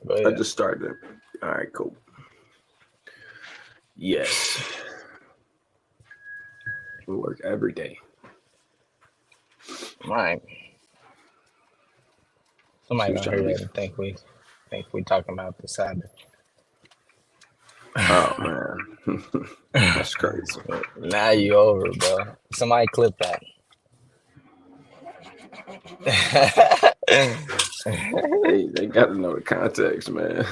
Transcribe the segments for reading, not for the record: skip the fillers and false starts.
Go I ahead. just started it. All right, cool. Yes, we work every day. Right. She Somebody was gonna trying to hear be. that and think we talking about the Sabbath. Oh man, that's crazy. Now you over, bro. Somebody clip that. They got to know the context, man.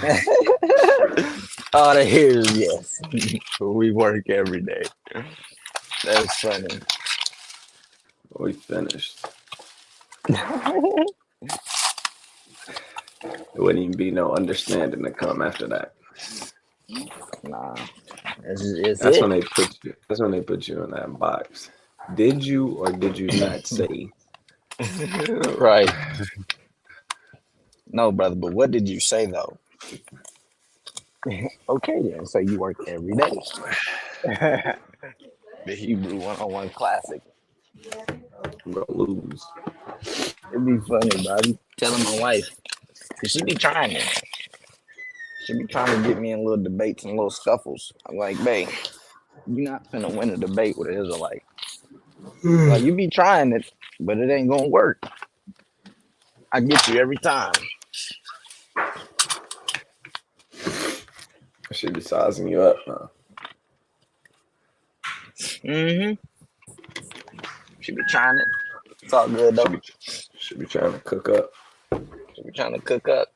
All they hear is yes. We work every day. That's funny. We finished. There wouldn't even be no understanding to come after that. Nah, it's That's it. when they put you. That's when they put you in that box. Did you or did you not say? Right. No, brother, but what did you say though? Okay then, so you work every day. The Hebrew 101 classic. I'm gonna lose. It'd be funny, bro. I be telling my wife, cause she be trying it. She be trying to get me in little debates and little scuffles. I'm like, babe, you're not finna win a debate with an Israelite. Like, you be trying it, but it ain't gonna work. I get you every time. I should be sizing you up, huh? Mm-hmm. She be trying it. It's all good though. Should be trying to cook up. She be trying to cook up.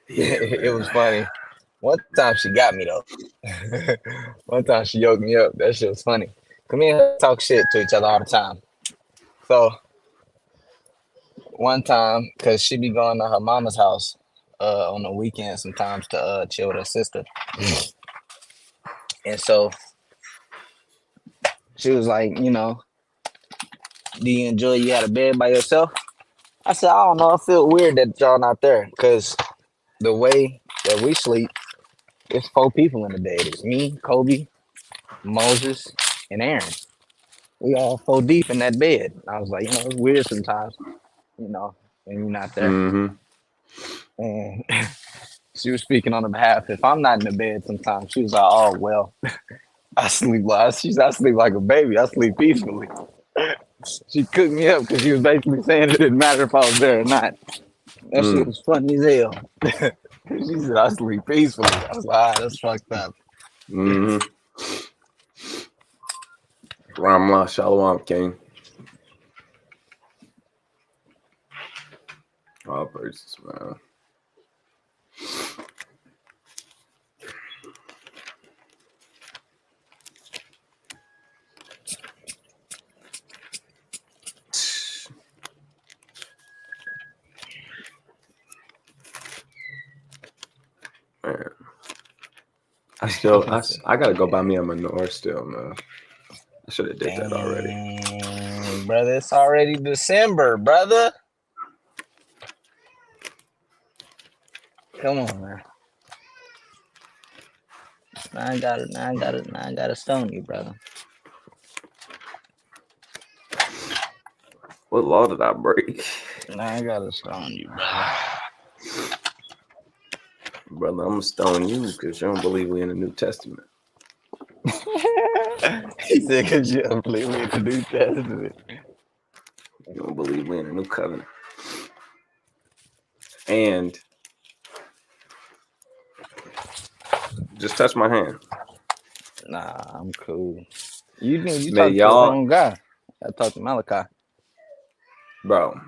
Yeah, It was man. funny. One time she got me though. One time she yoked me up. That shit was funny. Come here, talk shit to each other all the time. So one time, cause she be going to her mama's house on the weekend sometimes to chill with her sister. And so she was like, do you enjoy you had a bed by yourself? I said, I don't know. I feel weird that y'all not there. Cause the way that we sleep, it's 4 people in the bed. It's me, Kobe, Moses, and Aaron. We all 4 deep in that bed. I was like, it's weird sometimes, you know, when you're not there. Mm-hmm. And she was speaking on the behalf. If I'm not in the bed sometimes, she was like, oh, well, I sleep I sleep like a baby. I sleep peacefully. She cooked me up because she was basically saying it didn't matter if I was there or not. That shit Mm. was funny as hell. She said, I sleep peacefully. I was like, all right, that's fucked up. Mm-hmm. Ramla Shalom, King. All praises, man. Man. I gotta go buy me a menorah still, man. I should have did that already. Dang, brother, it's already December, brother. Come on, man. Now I gotta stone you, brother. What law did I break? Now I gotta stone you, brother. Brother, I'm gonna stone you because you don't believe we in the New Testament. He said, because you don't believe in the New Testament. You don't believe we in the New Covenant. And just touch my hand. Nah, I'm cool. You Man, talk to the y'all, wrong guy. I talk to Malachi. bro,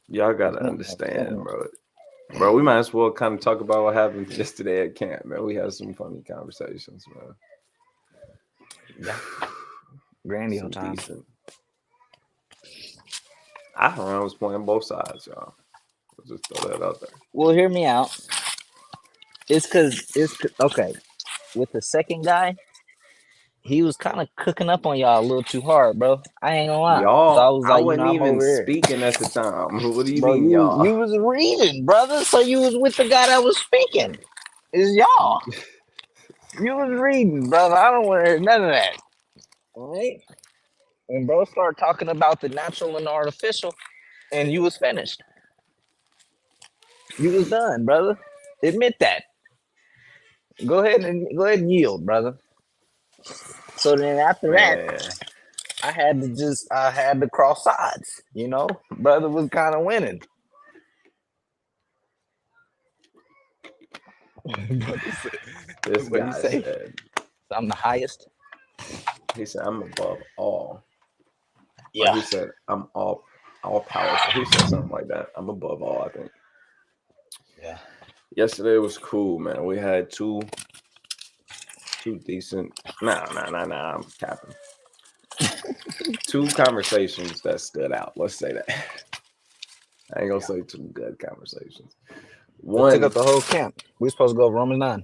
y'all gotta It's not understand, my bro. Bro, we might as well kind of talk about what happened yesterday at camp, man. We had some funny conversations, man. Yeah. Grandiose Some time. decent. I was playing both sides, y'all. I'll just throw that out there. Well, hear me out. It's okay. With the second guy, he was kind of cooking up on y'all a little too hard, bro. I ain't gonna lie. So I Y'all, was I like, wasn't I'm even over here. speaking at the time. What do you Bro, mean, y'all? you was reading, brother. So you was with the guy that was speaking. It's y'all. You was reading, brother. I don't want to hear none of that. All right. And bro started talking about the natural and the artificial, and you was finished. You was done, brother. Admit that. Go ahead and yield, brother. So then after that, Man, I had to cross sides. You know, brother was kind of winning. this What do you guy say? said, I'm the highest. he said, I'm above all. Or Yeah. he said, I'm all powerful. He said something like that. I'm above all, I think. Yeah. Yesterday was cool, man. We had two decent. Nah. I'm capping. Two conversations that stood out. Let's say that. I ain't gonna say two good conversations. It took up One, the whole camp. We supposed to go Romans 9.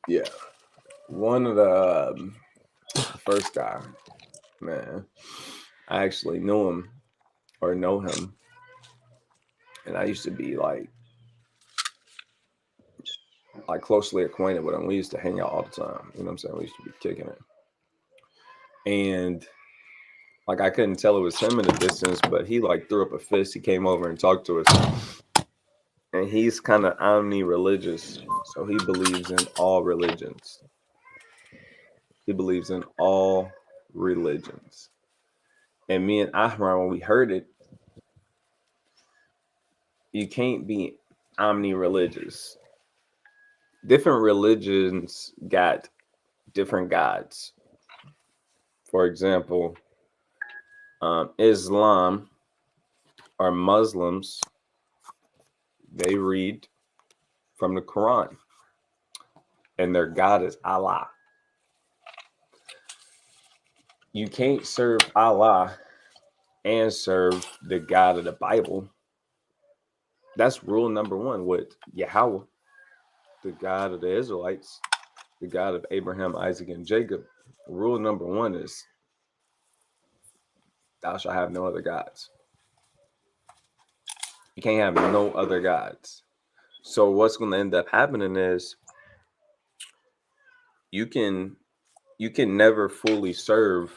yeah, one of the first guy, man. I actually knew him or know him, and I used to be like closely acquainted with him. We used to hang out all the time. You know what I'm saying? We used to be kicking it, and like I couldn't tell it was him in the distance, but he like threw up a fist. He came over and talked to us, and he's kind of omni-religious, so he believes in all religions. He believes in all religions. And me and Ahmar, when we heard it, you can't be omni-religious. Different religions got different gods. For example, Islam or Muslims, they read from the Quran, and their God is Allah. You can't serve Allah and serve the God of the Bible. That's rule number one with Yahweh, the God of the Israelites, the God of Abraham, Isaac, and Jacob. Rule number one is thou shalt have no other gods. You can't have no other gods. So what's going to end up happening is you can never fully serve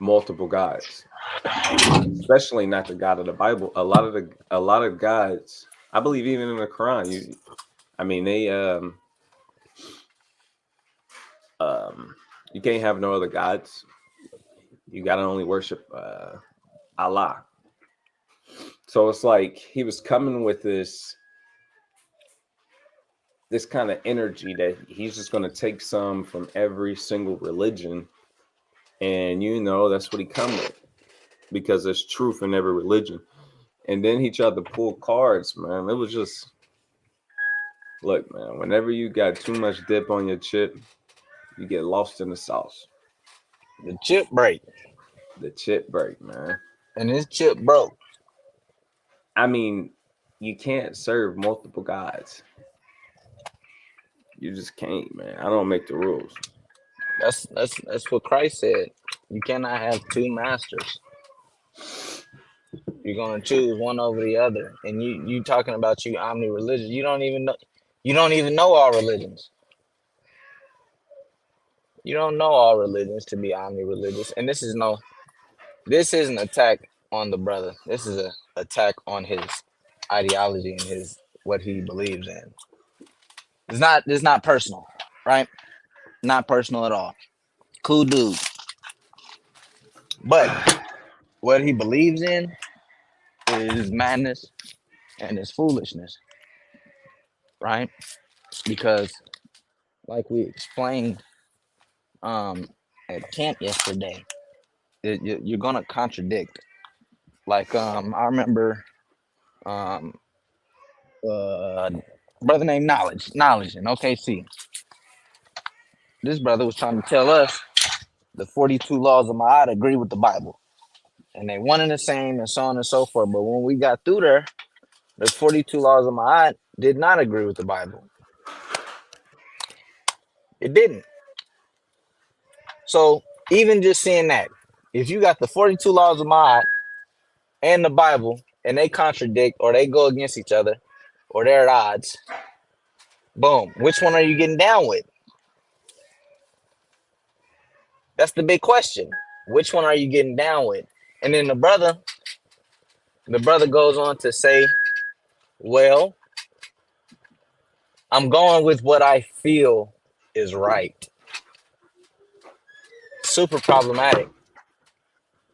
multiple gods, especially not the God of the Bible. A lot of gods, I believe, even in the Quran, you can't have no other gods. You got to only worship Allah. So it's like he was coming with this kind of energy that he's just going to take some from every single religion, and that's what he come with, because there's truth in every religion. And then he tried to pull cards, man. It was just, look, man, whenever you got too much dip on your chip, you get lost in the sauce. The chip break. The chip break, man. And his chip broke. I mean, you can't serve multiple gods. You just can't, man. I don't make the rules. That's what Christ said. You cannot have two masters. You're gonna choose one over the other. And you talking about you omni-religious. You don't even know all religions. You don't know all religions to be omni-religious. And this is an attack on the brother. This is an attack on his ideology and his what he believes in. It's not personal, right? Not personal at all. Cool dude. But what he believes in is madness and is foolishness, right? Because like we explained at camp yesterday, you're gonna contradict. Like I remember brother named Knowledge in OKC. This brother was trying to tell us the 42 laws of Ma'at agree with the Bible, and they one and the same, and so on and so forth. But when we got through there, the 42 laws of Ma'at did not agree with the Bible. It didn't. So even just seeing that, if you got the 42 laws of Ma'at and the Bible, and they contradict or they go against each other, or they're at odds, boom, which one are you getting down with? That's the big question. Which one are you getting down with? And then the brother goes on to say, well, I'm going with what I feel is right. Super problematic.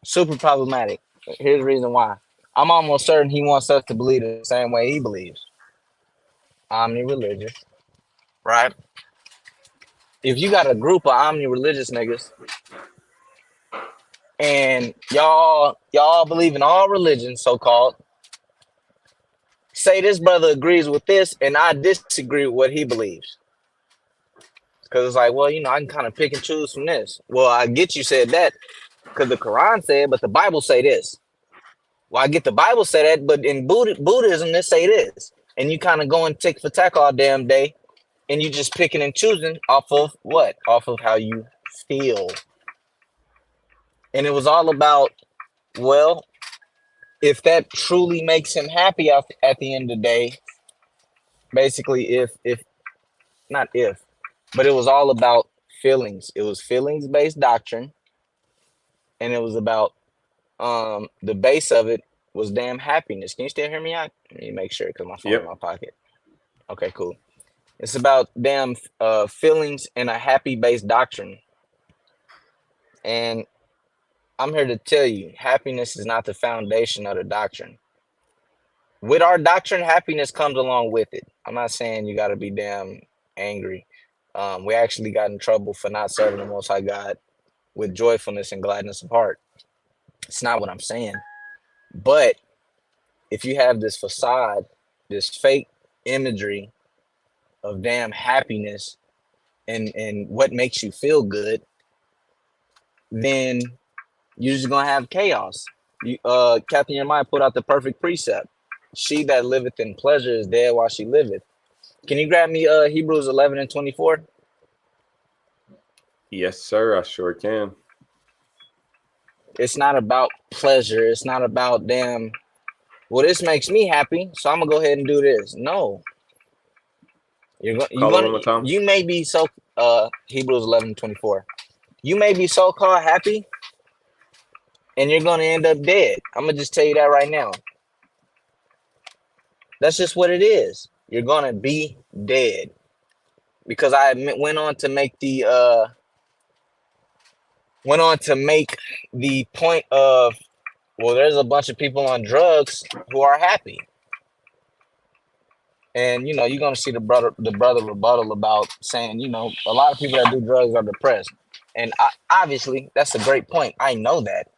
Super problematic. Here's the reason why. I'm almost certain he wants us to believe the same way he believes. Omni-religious, right? If you got a group of omni-religious niggas and y'all believe in all religions, so-called, say this brother agrees with this and I disagree with what he believes. Because it's like, well, I can kind of pick and choose from this. Well, I get you said that because the Quran said, but the Bible say this. Well, I get the Bible say that, but in Buddhism, they say this. And you kind of go and tick for tack all damn day, and you just picking and choosing off of what? Off of how you feel. And it was all about, well, if that truly makes him happy at the end of the day, basically, if not if, but it was all about feelings. It was feelings-based doctrine, and it was about the base of it was damn happiness. Can you still hear me out? Let me make sure because my phone in Yep. my pocket. Okay, cool. It's about damn feelings and a happy based doctrine. And I'm here to tell you, happiness is not the foundation of the doctrine. With our doctrine, happiness comes along with it. I'm not saying you got to be damn angry. We actually got in trouble for not serving the Most High God with joyfulness and gladness of heart. It's not what I'm saying. But if you have this facade, this fake imagery of damn happiness and what makes you feel good, then you're just gonna have chaos. Captain Jeremiah put out the perfect precept. She that liveth in pleasure is dead while she liveth. Can you grab me Hebrews 11 and 24? Yes, sir. I sure can. It's not about pleasure. It's not about damn, well, this makes me happy, so I'm gonna go ahead and do this. No. Call it one more time. You may be so Hebrews 11 and 24. You may be so called happy and you're gonna end up dead. I'm gonna just tell you that right now. That's just what it is. You're gonna be dead. Because I went on to make the point of, well, there's a bunch of people on drugs who are happy. And you're gonna see the brother rebuttal about saying, a lot of people that do drugs are depressed. And obviously that's a great point. I know that.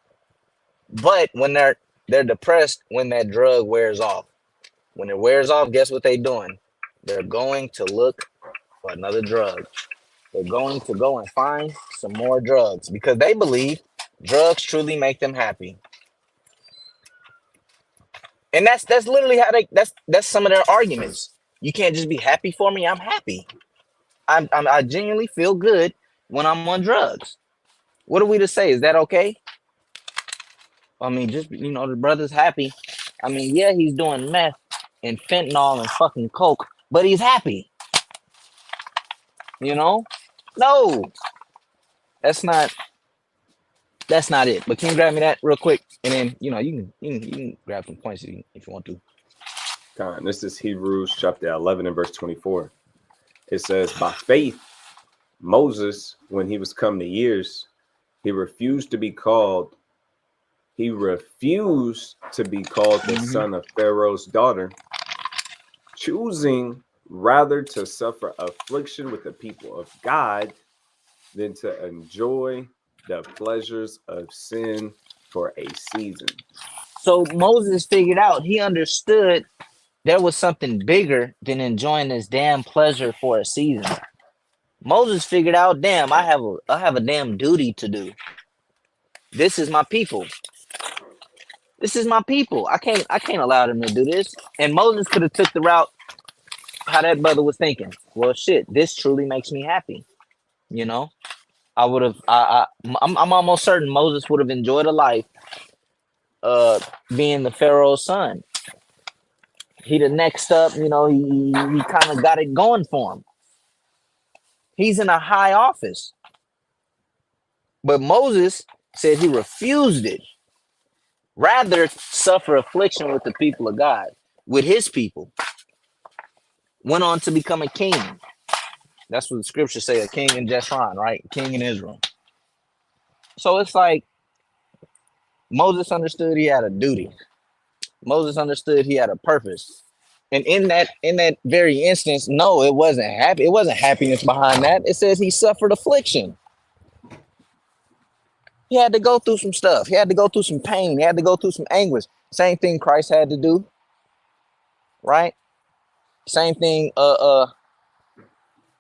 But when they're depressed when that drug wears off. When it wears off, guess what they're doing? They're going to look for another drug. They're going to go and find some more drugs because they believe drugs truly make them happy. And that's literally how that's some of their arguments. You can't just be happy for me. I'm happy. I genuinely feel good when I'm on drugs. What are we to say? Is that okay? I mean, just the brother's happy. I mean, yeah, he's doing meth and fentanyl and fucking coke, but he's happy. No, that's not it. But can you grab me that real quick, and then you can grab some points if you want to. This is Hebrews chapter 11 and verse 24. It says, by faith, Moses, when he was come to years, he refused to be called the son of Pharaoh's daughter, choosing rather to suffer affliction with the people of God than to enjoy the pleasures of sin for a season. So Moses figured out, he understood there was something bigger than enjoying this damn pleasure for a season. Moses figured out, damn, I have a damn duty to do. This is my people. This is my people. I can't allow them to do this. And Moses could have took the route how that brother was thinking. Well, shit, this truly makes me happy. I would have. I'm almost certain Moses would have enjoyed a life, being the Pharaoh's son. He the next up. He kind of got it going for him. He's in a high office, but Moses said he refused it. Rather suffer affliction with the people of God, with his people. went on to become a king. That's what the scriptures say, a king in Jeshurun, right? King in Israel. So it's like Moses understood he had a duty. Moses understood he had a purpose. And in that very instance, no, it wasn't happy. It wasn't happiness behind that. It says he suffered affliction. He had to go through some stuff. He had to go through some pain. He had to go through some anguish. Same thing Christ had to do, right? Same thing. A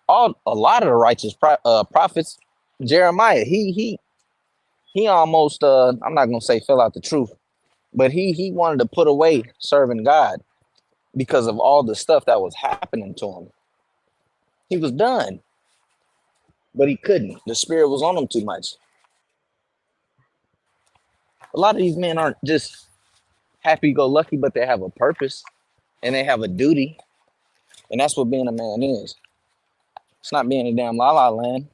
lot of the righteous prophets, Jeremiah, he almost I'm not gonna say fell out the truth, but he wanted to put away serving God because of all the stuff that was happening to him. He was done, but he couldn't. The spirit was on him too much. A lot of these men aren't just happy-go-lucky, but they have a purpose and they have a duty, and that's what being a man is. It's not being a damn la-la land,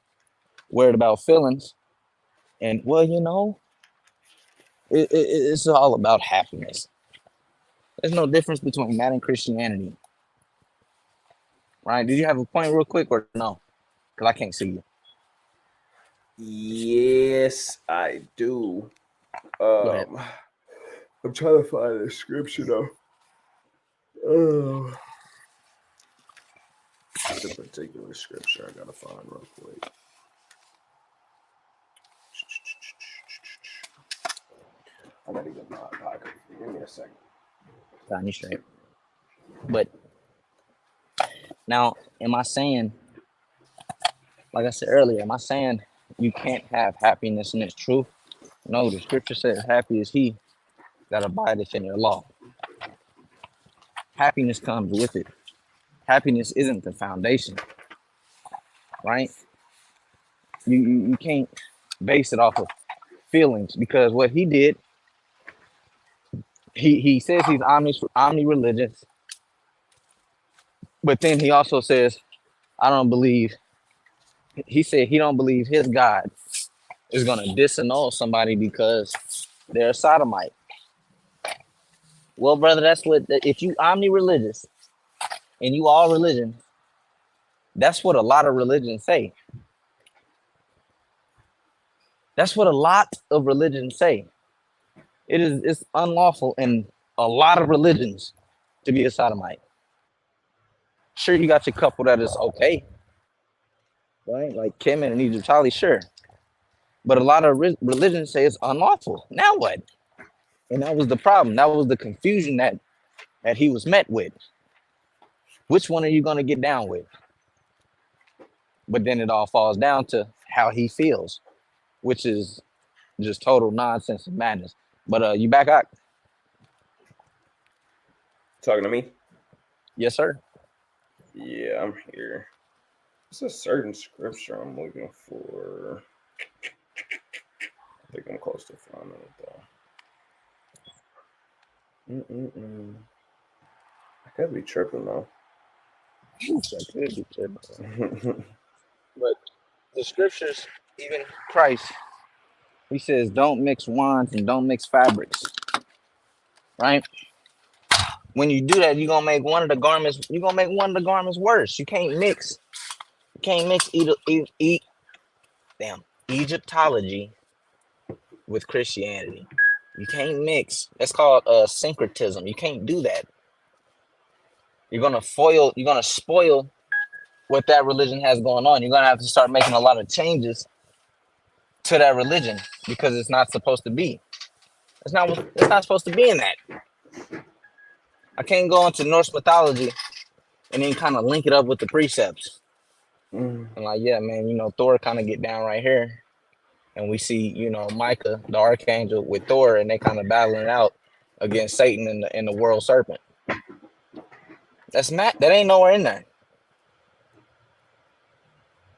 worried about feelings. And well, it's all about happiness. There's no difference between that and Christianity, right? Did you have a point real quick or no? Because I can't see you. Yes, I do. Go ahead. I'm trying to find the scripture though. It's a particular scripture I gotta find real quick. I gotta get my pocket. Give me a second. Got you straight. But now, am I saying, like I said earlier, am I saying you can't have happiness in its truth? No, the scripture says, happy is he that abideth in your law. Happiness comes with it. Happiness isn't the foundation, right? You can't base it off of feelings, because what he did, he says he's omni-religious, but then he also says, I don't believe, he said he don't believe his God is going to disannul somebody because they're a sodomite. Well, brother, that's what, if you omni-religious and you all religion, that's what a lot of religions say. That's what a lot of religions say. It's unlawful in a lot of religions to be a sodomite. Sure, you got your couple that is okay, right? Like Kemet and Egyptali, sure. But a lot of religions say it's unlawful. Now what? And that was the problem. That was the confusion that he was met with. Which one are you going to get down with? But then it all falls down to how he feels, which is just total nonsense and madness. But you back up? Talking to me? Yes, sir. Yeah, I'm here. It's a certain scripture I'm looking for. I think I'm close to finding it though. I could be tripping though. But the scriptures, even Christ, he says, don't mix wines and don't mix fabrics, right? When you do that, you're gonna make one of the garments worse. You can't mix Egyptology with Christianity. You can't mix. That's called syncretism. You can't do that. You're gonna spoil what that religion has going on. You're gonna have to start making a lot of changes to that religion because it's not supposed to be. It's not supposed to be in that. I can't go into Norse mythology and then kind of link it up with the precepts. And like, yeah, man, Thor kind of get down right here. And we see, Micah, the archangel, with Thor, and they kind of battling out against Satan and the world serpent. That ain't nowhere in there.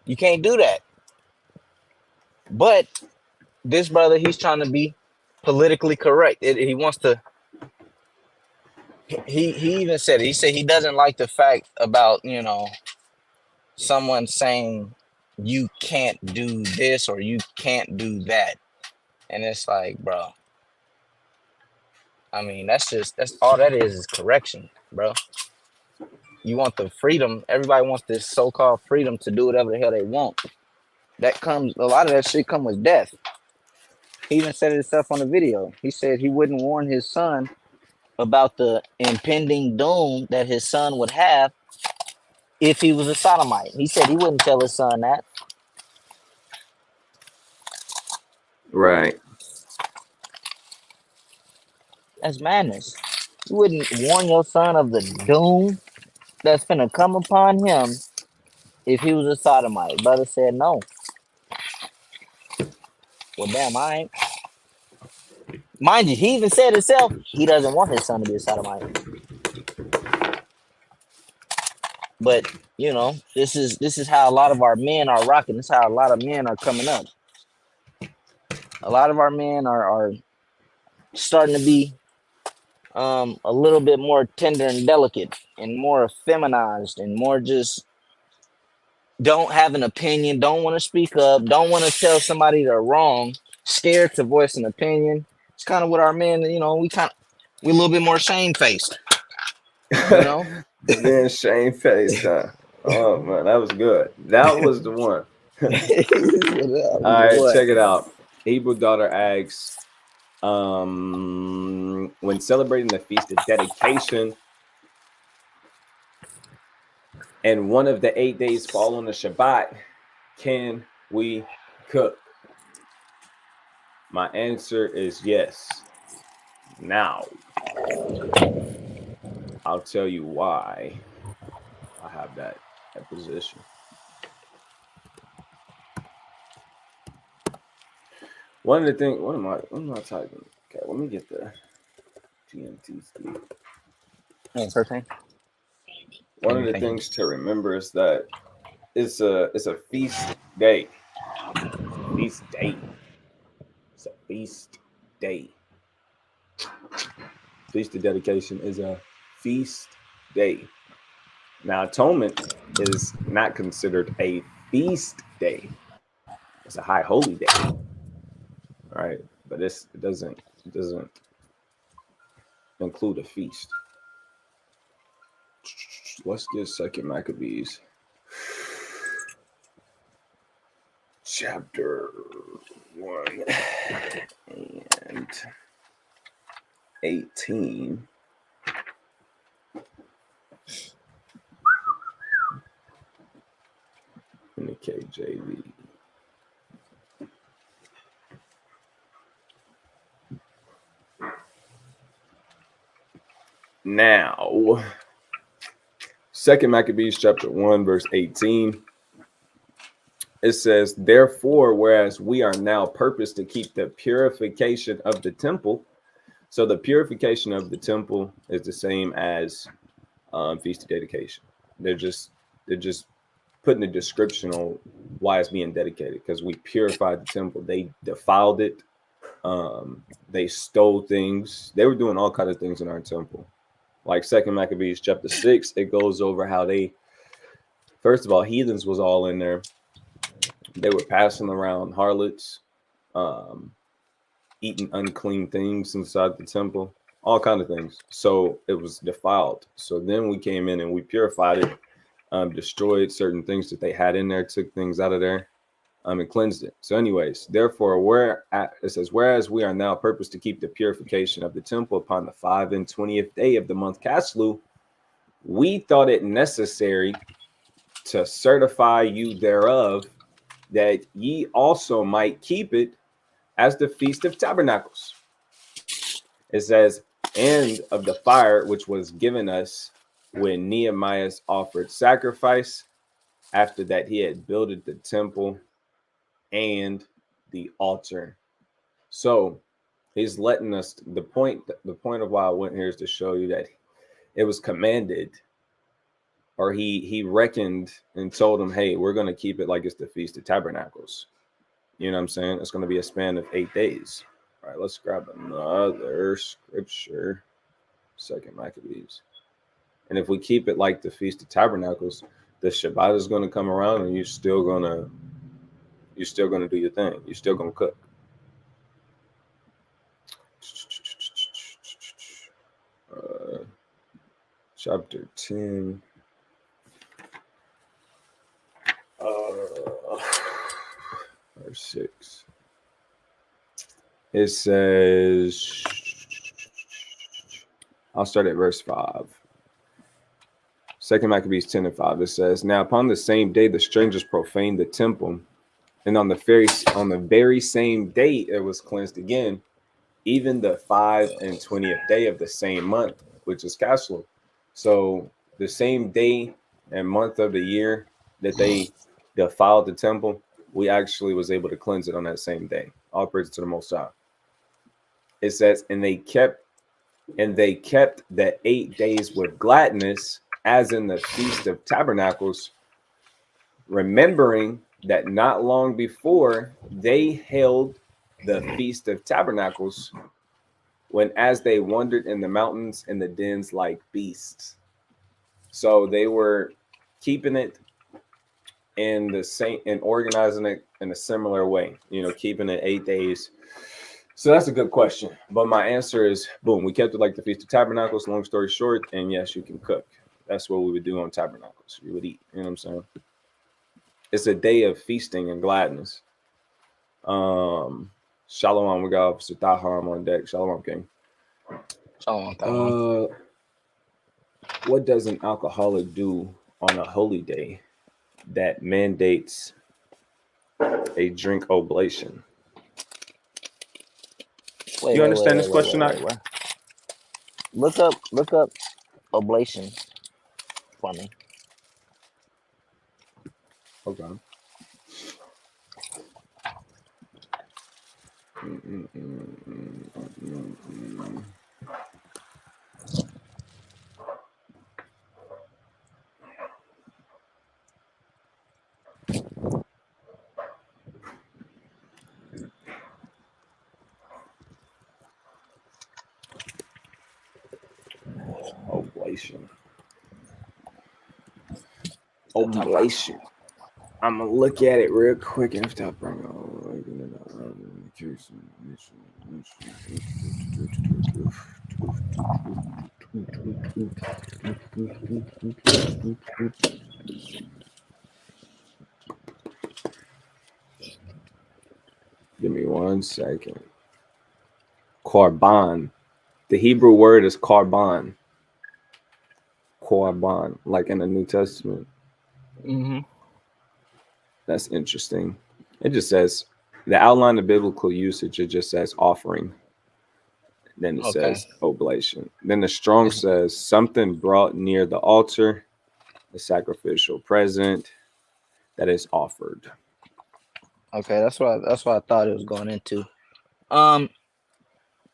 You can't do that. But this brother, he's trying to be politically correct. He wants to. He even said it. He said he doesn't like the fact about someone saying you can't do this or you can't do that, and it's like, bro. I mean, that's all that is correction, bro. You want the freedom. Everybody wants this so-called freedom to do whatever the hell they want. That comes, a lot of that shit come with death. He even said it himself on the video. He said he wouldn't warn his son about the impending doom that his son would have if he was a sodomite. He said he wouldn't tell his son that. Right. That's madness. You wouldn't warn your son of the doom that's finna come upon him if he was a sodomite. Brother said no. Well, damn, I ain't. Mind you, he even said himself he doesn't want his son to be a sodomite. But you know, this is how a lot of our men are rocking. This is how a lot of men are coming up. A lot of our men are starting to be a little bit more tender and delicate and more feminized and more just don't have an opinion, don't want to speak up, don't want to tell somebody they're wrong, scared to voice an opinion. It's kind of what our men, you know, we a little bit more shamefaced, you know. Being shamefaced, huh? Oh man, that was good. That was the one. All right, What? check it out. Hebrew daughter asks, when celebrating the feast of dedication, and one of the 8 days fall on the Shabbat, can we cook? My answer is yes. Now, I'll tell you why I have that position. One of the things, what am I typing? Okay, let me get the GMT speed. First thing. One of the things to remember is that it's a feast day. It's a feast day. It's a feast day. Feast of dedication is a feast day. Now, atonement is not considered a feast day. It's a high holy day. All right, but it doesn't include a feast. Let's get Second Maccabees, chapter 1 and 18. In the KJV. Now, Second Maccabees chapter 1, verse 18. It says, therefore, whereas we are now purposed to keep the purification of the temple. So the purification of the temple is the same as feast of dedication. They're just putting a description on why it's being dedicated, because we purified the temple. They defiled it. They stole things. They were doing all kinds of things in our temple. Like Second Maccabees chapter 6, it goes over how they, first of all, heathens was all in there. They were passing around harlots, eating unclean things inside the temple, all kinds of things. So it was defiled. So then we came in and we purified it, destroyed certain things that they had in there, took things out of there, and cleansed it. So anyways, therefore, it says, whereas we are now purposed to keep the purification of the temple upon the 5 and 20th day of the month Caslu, we thought it necessary to certify you thereof, that ye also might keep it as the Feast of Tabernacles. It says, and of the fire which was given us when Nehemiah offered sacrifice, after that he had builded the temple and the altar. So he's letting us, the point of why I went here is to show you that it was commanded, or he reckoned and told them, hey, we're going to keep it like it's the Feast of Tabernacles. You know what I'm saying? It's going to be a span of 8 days. All right, let's grab another scripture. Second Maccabees. And if we keep it like the Feast of Tabernacles, the Shabbat is going to come around and you're still going to do your thing. You're still going to cook. Chapter 10. Verse 6. It says, I'll start at verse 5. 2 Maccabees 10 and 5. It says, now upon the same day the strangers profaned the temple, and on the very same day it was cleansed again, even the 25th day of the same month, which is Caslu. So the same day and month of the year that they defiled the temple, we actually was able to cleanse it on that same day. All praise to the Most High. It says, and they kept the 8 days with gladness, as in the Feast of Tabernacles, remembering that not long before they held the Feast of Tabernacles, when as they wandered in the mountains and the dens like beasts. So they were keeping it in the same and organizing it in a similar way, keeping it 8 days. So that's a good question. But my answer is, boom, we kept it like the Feast of Tabernacles, long story short, and yes, you can cook. That's what we would do on Tabernacles. You would eat, you know what I'm saying? It's a day of feasting and gladness. Shalom, we got Officer Taham on deck. Shalom, King. Shalom. What does an alcoholic do on a holy day that mandates a drink oblation? You understand this question? Wait. Look up oblation for me. Okay. Oblation. I'm gonna look at it real quick and after I bring Give me 1 second. Korban. The Hebrew word is korban. Korban, like in the New Testament. Mm-hmm. That's interesting. It just says the outline of biblical usage. It just says offering. Then it says oblation. Then the Strong says something brought near the altar, the sacrificial present that is offered. Okay, that's what I thought it was going into.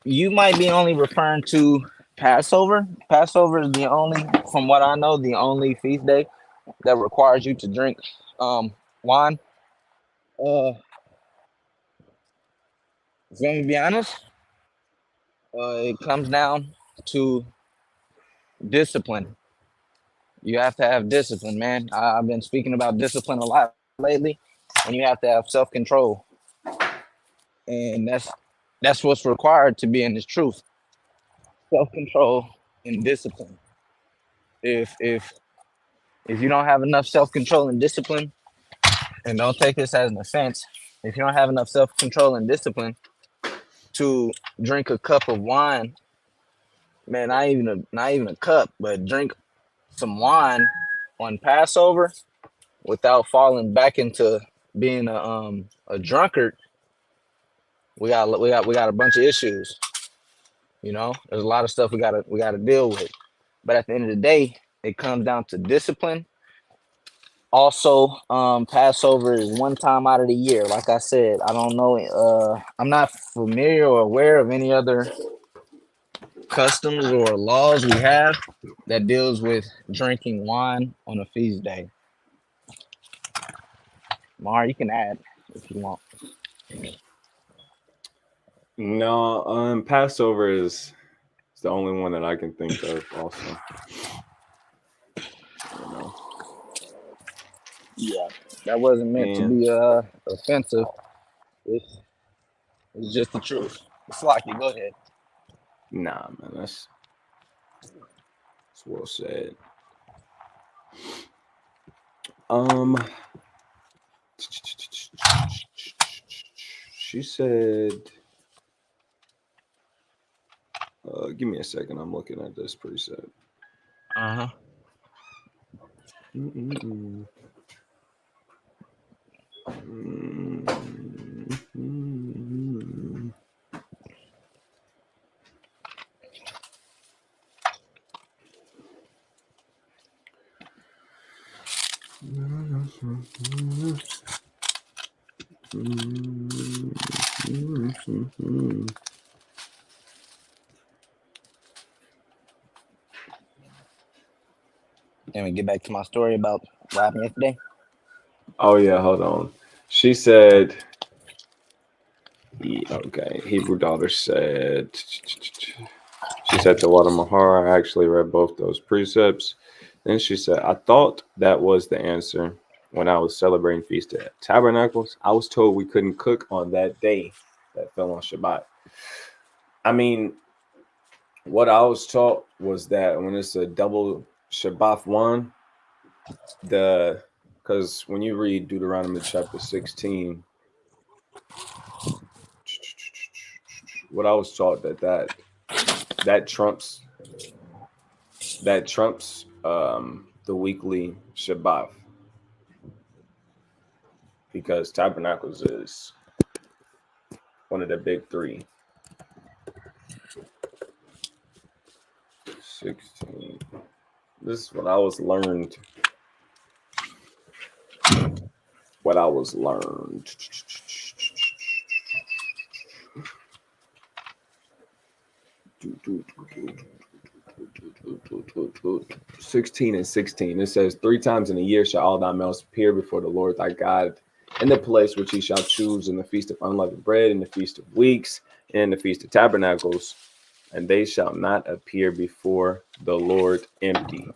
You might be only referring to Passover. Passover is the only, from what I know, the only feast day that requires you to drink wine. If I'm gonna be honest, it comes down to discipline. You have to have discipline, man. I've been speaking about discipline a lot lately, and you have to have self-control, and that's what's required to be in this truth. Self-control and discipline. If you don't have enough self-control and discipline, and don't take this as an offense, if you don't have enough self-control and discipline to drink a cup of wine, man, not even a cup, but drink some wine on Passover without falling back into being a drunkard, we got a bunch of issues. There's a lot of stuff we gotta deal with. But at the end of the day, it comes down to discipline. Also, Passover is one time out of the year. Like I said, I don't know. I'm not familiar or aware of any other customs or laws we have that deals with drinking wine on a feast day. Mar, you can add if you want. No, Passover is the only one that I can think of also. Yeah, that wasn't meant to be offensive. It's just the truth. It's like you go ahead. Nah, man, that's well said. She said, give me a second. I'm looking at this preset. Uh-huh. Mm-mm-mm. Mm-mm-mm. Can we get back to my story about what happened yesterday? Oh yeah, hold on. She said, okay, Hebrew daughter said, she said to Wada Mahara, I actually read both those precepts. Then she said, I thought that was the answer when I was celebrating Feast of Tabernacles. I was told we couldn't cook on that day that fell on Shabbat. I mean, what I was taught was that when it's a double Shabbat one, because when you read Deuteronomy chapter 16, what I was taught that trumps the weekly Shabbat, because Tabernacles is one of the big three. 16. This is what I was learned. What I was learned. 16 and 16. It says, 3 times in a year shall all thy males appear before the Lord thy God in the place which he shall choose, in the feast of unleavened bread, in the feast of weeks, and in the feast of tabernacles, and they shall not appear before the Lord empty.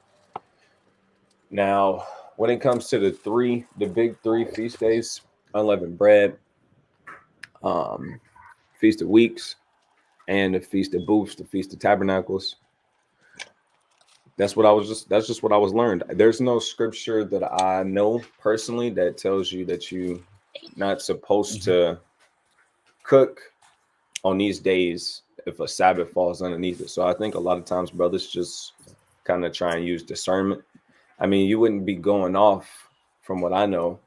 Now, when it comes to the big three feast days, unleavened bread, feast of weeks, and the feast of booths, the feast of tabernacles, that's just what I was learned. There's no scripture that I know personally that tells you that you not supposed to cook on these days if a Sabbath falls underneath it. So I think a lot of times brothers just kind of try and use discernment. I mean, you wouldn't be going off, from what I know,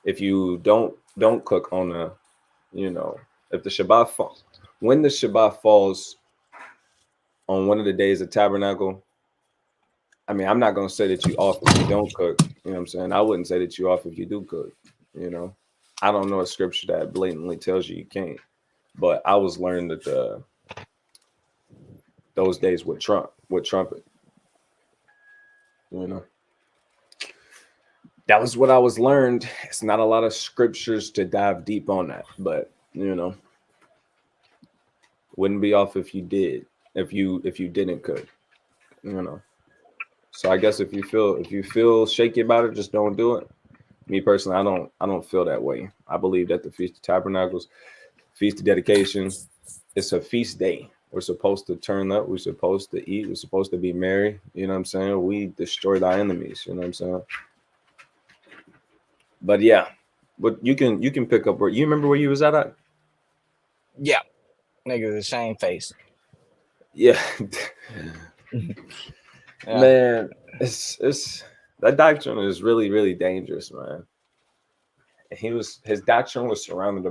if you don't cook on if the Shabbat when the Shabbat falls on one of the days of tabernacle. I mean, I'm not going to say that you off if you don't cook. You know what I'm saying? I wouldn't say that you off if you do cook. You know, I don't know a scripture that blatantly tells you can't. But I was learning that those days would trumpet. You know, that was what I was learned. It's not a lot of scriptures to dive deep on that, but wouldn't be off if you did. If you didn't cook. So I guess if you feel shaky about it, just don't do it. Me personally, I don't feel that way. I believe that the Feast of Tabernacles, Feast of Dedication, it's a feast day. We're supposed to turn up. We're supposed to eat. We're supposed to be merry. You know what I'm saying? We destroy thy enemies. You know what I'm saying? But yeah, but you can pick up where you remember where you was at. Yeah. Niggas the same face. Yeah. Yeah. Man, it's that doctrine is really, really dangerous, man. And his doctrine was surrounded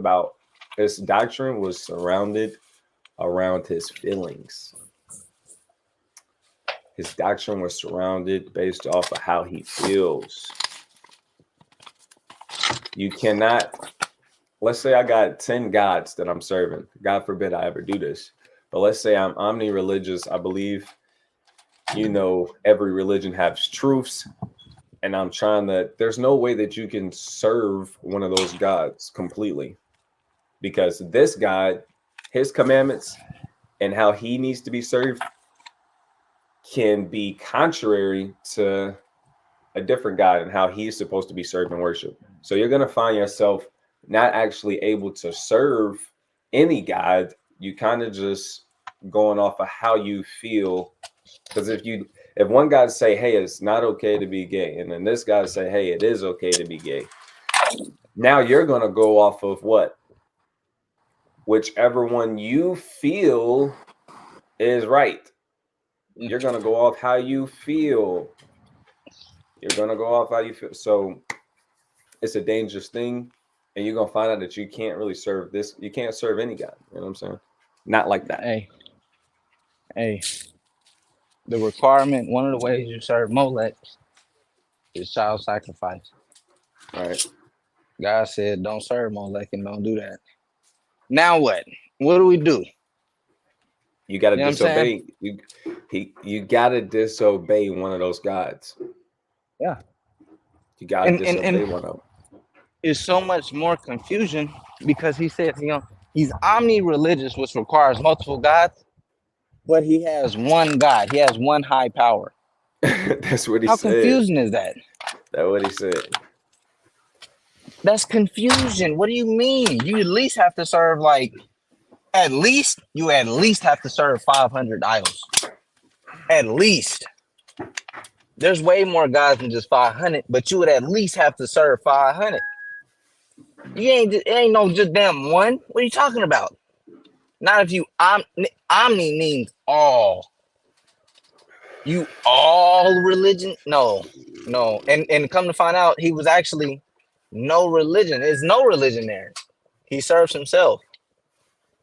around his feelings. His doctrine was surrounded based off of how he feels. You cannot, let's say I got 10 gods that I'm serving. God forbid I ever do this. But let's say I'm omni-religious. I believe, every religion has truths. And I'm there's no way that you can serve one of those gods completely. Because this God, his commandments and how he needs to be served can be contrary to a different God and how he's supposed to be served and worshiped. So you're going to find yourself not actually able to serve any God. You kind of just going off of how you feel. Because if one God say, hey, it's not okay to be gay, and then this guy say, hey, it is okay to be gay, Now you're going to go off of what? Whichever one you feel is right. You're going to go off how you feel. You're going to go off how you feel. So it's a dangerous thing. And you're going to find out that you can't really serve this. You can't serve any God. You know what I'm saying? Not like that. Hey, the requirement, one of the ways you serve Molech is child sacrifice. All right. God said, don't serve Molech and don't do that. Now what? What do we do? You got to You know what I'm saying? You got to disobey one of those gods. Yeah. You got to disobey And one of them. it's so much more confusion because he says, he's omni-religious, which requires multiple gods, but he has one God. He has one high power. That's what he How said. confusing is that? That's what he said. That's confusion. What do you mean? You at least have to serve at least have to serve 500 idols. At least. There's way more gods than just 500, but you would at least have to serve 500. It ain't no just damn one. What are you talking about? Not if you omni means all. You all religion? No. And come to find out, he was actually no religion. There's no religion there. He serves himself.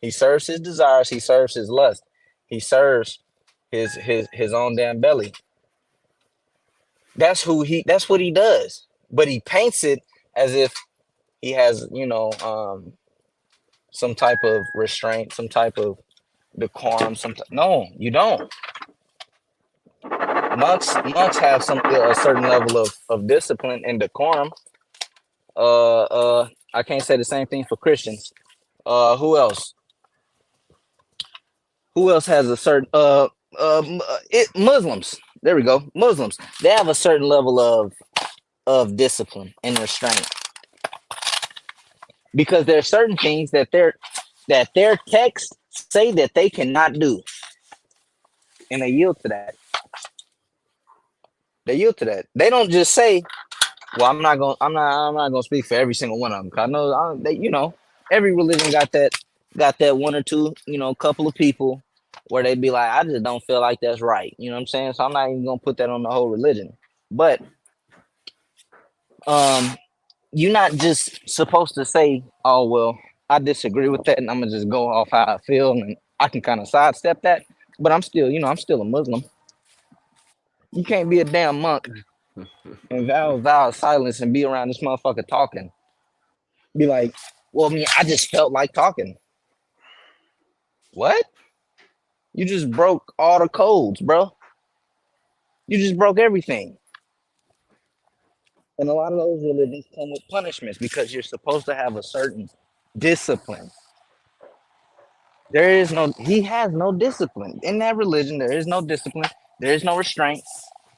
He serves his desires. He serves his lust. He serves his own damn belly. That's what he does. But he paints it as if he has, some type of restraint, some type of decorum. No, you don't. Monks have a certain level of discipline and decorum. I can't say the same thing for Christians. Who else? Who else has a certain Muslims? There we go. Muslims. They have a certain level of discipline and restraint because there are certain things that their texts say that they cannot do, and they yield to that. They yield to that. They don't just say, "Well, I'm not gonna speak for every single one of them." Cause I know every religion got that one or two, couple of people where they'd be like, "I just don't feel like that's right." You know what I'm saying? So I'm not even gonna put that on the whole religion. But you're not just supposed to say, "Oh well, I disagree with that," and I'm gonna just go off how I feel, and I can kind of sidestep that. But I'm still a Muslim. You can't be a damn monk and vow silence and be around this motherfucker talking. Be like, well, I mean, I just felt like talking. What? You just broke all the codes, bro. You just broke everything. And a lot of those religions come with punishments because you're supposed to have a certain discipline. He has no discipline. In that religion, there is no discipline. There is no restraint.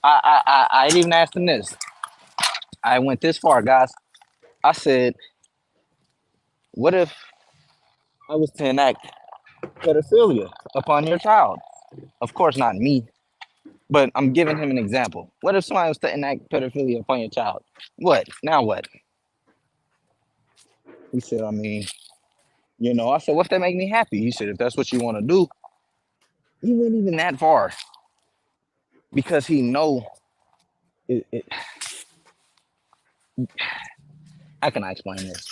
I even asked him this. I went this far, guys. I said, what if I was to enact pedophilia upon your child? Of course, not me, but I'm giving him an example. What if somebody was to enact pedophilia upon your child? What? Now what? He said, I mean, I said, what if that make me happy? He said, if that's what you want to do, he went even that far because he know it. How can I explain this?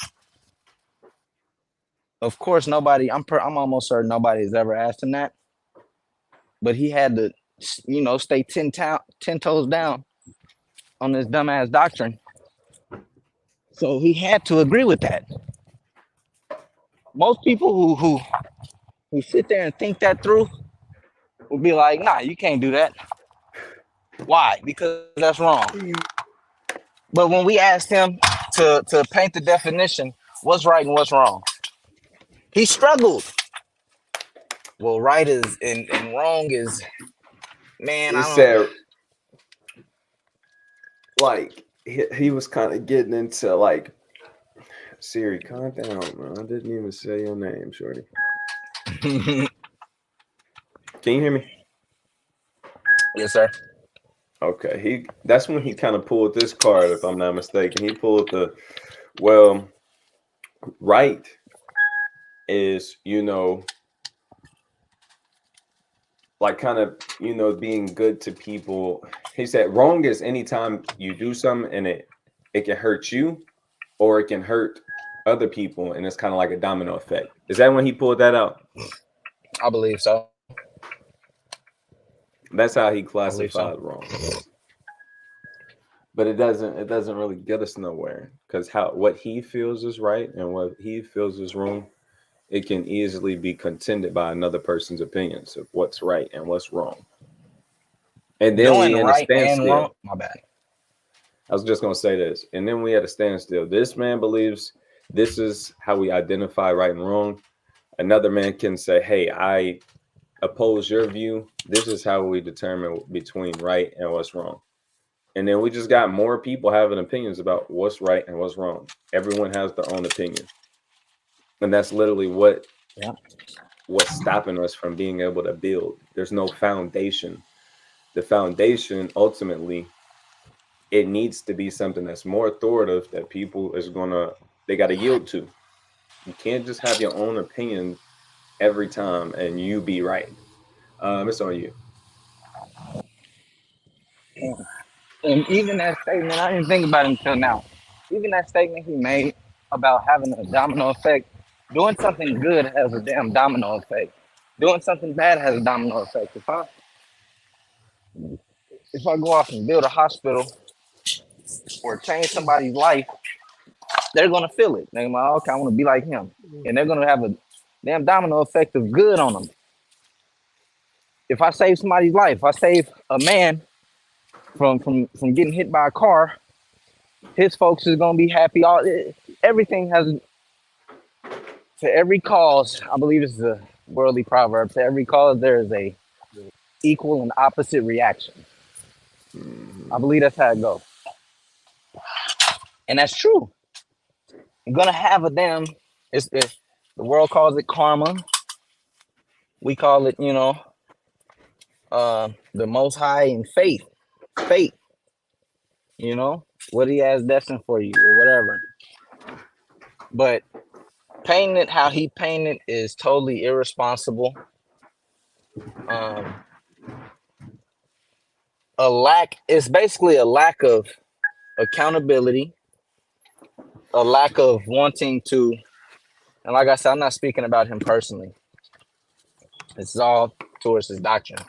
Of course, nobody. I'm almost certain nobody has ever asked him that, but he had to, stay 10 toes down on this dumbass doctrine. So he had to agree with that. Most people who sit there and think that through will be like, nah, you can't do that. Why? Because that's wrong. But when we asked him to paint the definition, what's right and what's wrong, he struggled. Well, right is and wrong is, man, He I don't. said, like, he was kind of getting into, like, Siri, calm down, man. I didn't even say your name, shorty. Can you hear me? Yes, sir. Okay, that's when he kind of pulled this card, if I'm not mistaken. He pulled the Well, right is, like kind of, being good to people. He said wrong is anytime you do something and it can hurt you or it can hurt other people, and it's kind of like a domino effect. Is that when he pulled that out? I believe so. That's how he I believe so. classified wrong. But it doesn't really get us nowhere, because what he feels is right and what he feels is wrong, it can easily be contended by another person's opinions of what's right and what's wrong. And then Doing we in a right and standstill. wrong. My bad. I was just gonna say this, and then we at a standstill. This man believes this is how we identify right and wrong. Another man can say, "Hey, I oppose your view. This is how we determine between right and what's wrong." And then we just got more people having opinions about what's right and what's wrong. Everyone has their own opinion, and that's literally Yeah. what's stopping us from being able to build. There's no foundation. The foundation ultimately, it needs to be something that's more authoritative that people they got to yield to. You can't just have your own opinion every time and you be right. It's on you. And even that statement, I didn't think about it until now. Even that statement he made about having a domino effect, doing something good has a damn domino effect. Doing something bad has a domino effect. If I go off and build a hospital or change somebody's life, they're gonna feel it. They're like, okay, I want to be like him, and they're gonna have a damn domino effect of good on them. If I save somebody's life, if I save a man from getting hit by a car, his folks is gonna be happy. Everything has to every cause. I believe it's a worldly proverb. To every cause, there is a equal and opposite reaction. I Mhm. believe that's how it goes, and that's true. You're gonna have a damn. It's the world calls it karma. We call it, the Most High and faith, fate. What He has destined for you or whatever. But painting it how He painted is totally irresponsible. Um, It's basically a lack of accountability, a lack of wanting to. And like I said, I'm not speaking about him personally. It's all towards his doctrine.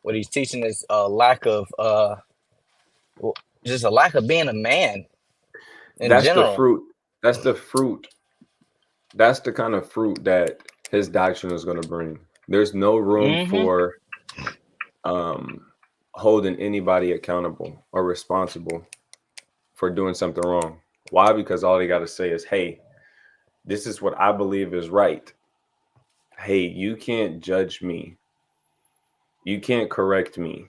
What he's teaching is a lack of just a lack of being a man in That's the general. fruit. That's the fruit. That's the kind of fruit that his doctrine is going to bring. There's no room Hmm. for um, holding anybody accountable or responsible for doing something wrong. Why? Because all they got to say is, "Hey, this is what I believe is right. Hey, you can't judge me. You can't correct me.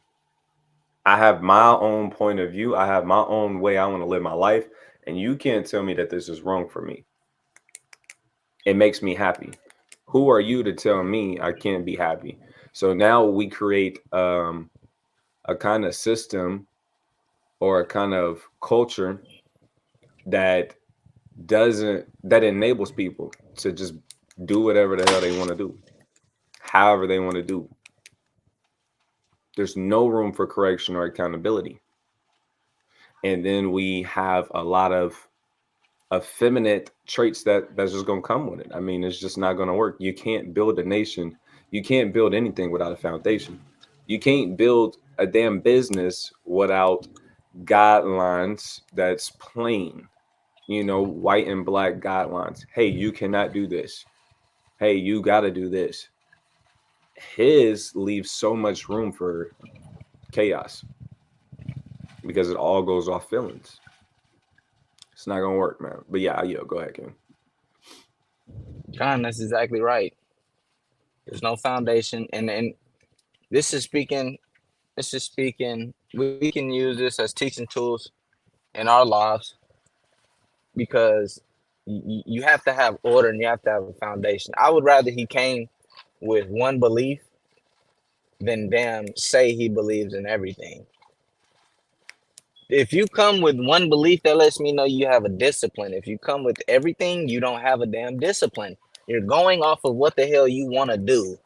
I have my own point of view. I have my own way I want to live my life, and you can't tell me that this is wrong for me. It makes me happy. Who are you to tell me I can't be happy?" So now we create a kind of system or a kind of culture that that enables people to just do whatever the hell they want to do, however they want to do. There's no room for correction or accountability. And then we have a lot of effeminate traits that's just going to come with it. I mean, it's just not going to work. You can't build a nation. You can't build anything without a foundation. You can't build a damn business without guidelines that's plain, white and black guidelines. Hey, you cannot do this. Hey, you got to do this. His leaves so much room for chaos because it all goes off feelings. It's not gonna work, man. But yeah, go ahead, Kim. John, that's exactly right. There's no foundation, and this is speaking. This is speaking. We can use this as teaching tools in our lives because you have to have order and you have to have a foundation. I would rather he came with one belief than damn say he believes in everything. If you come with one belief, that lets me know you have a discipline. If you come with everything, you don't have a damn discipline. You're going off of what the hell you want to do.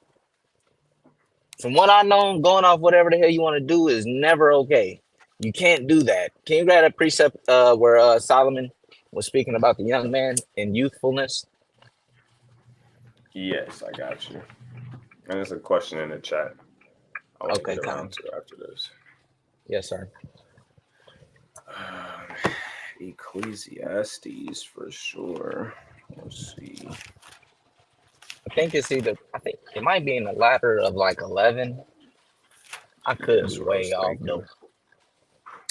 From what I know, going off whatever the hell you want to do is never okay. You can't do that. Can you grab a precept where Solomon was speaking about the young man in youthfulness? Yes, I got you. And there's a question in the chat I want to Okay, get around Tom. to after this. Yes, sir. Ecclesiastes for sure. Let's see. I think it's either, I think it might be in the latter of like 11. I could That's be what I was way off thinking. though.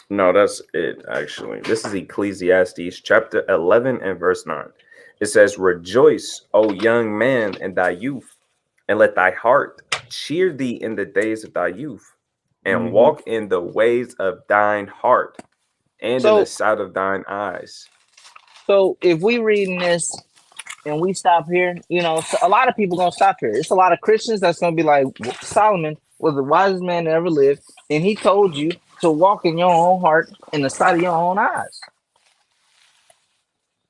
No, that's it, actually. This is Ecclesiastes chapter 11 and verse 9. It says, "Rejoice, O young man, in thy youth, and let thy heart cheer thee in the days of thy youth, and Hmm. walk in the ways of thine heart, and in the So, sight of thine eyes." so if we reading this and we stop here, you know, so a lot of people gonna stop here. It's a lot of Christians that's gonna be like, Solomon was the wisest man that ever lived, and he told you to walk in your own heart in the sight of your own eyes.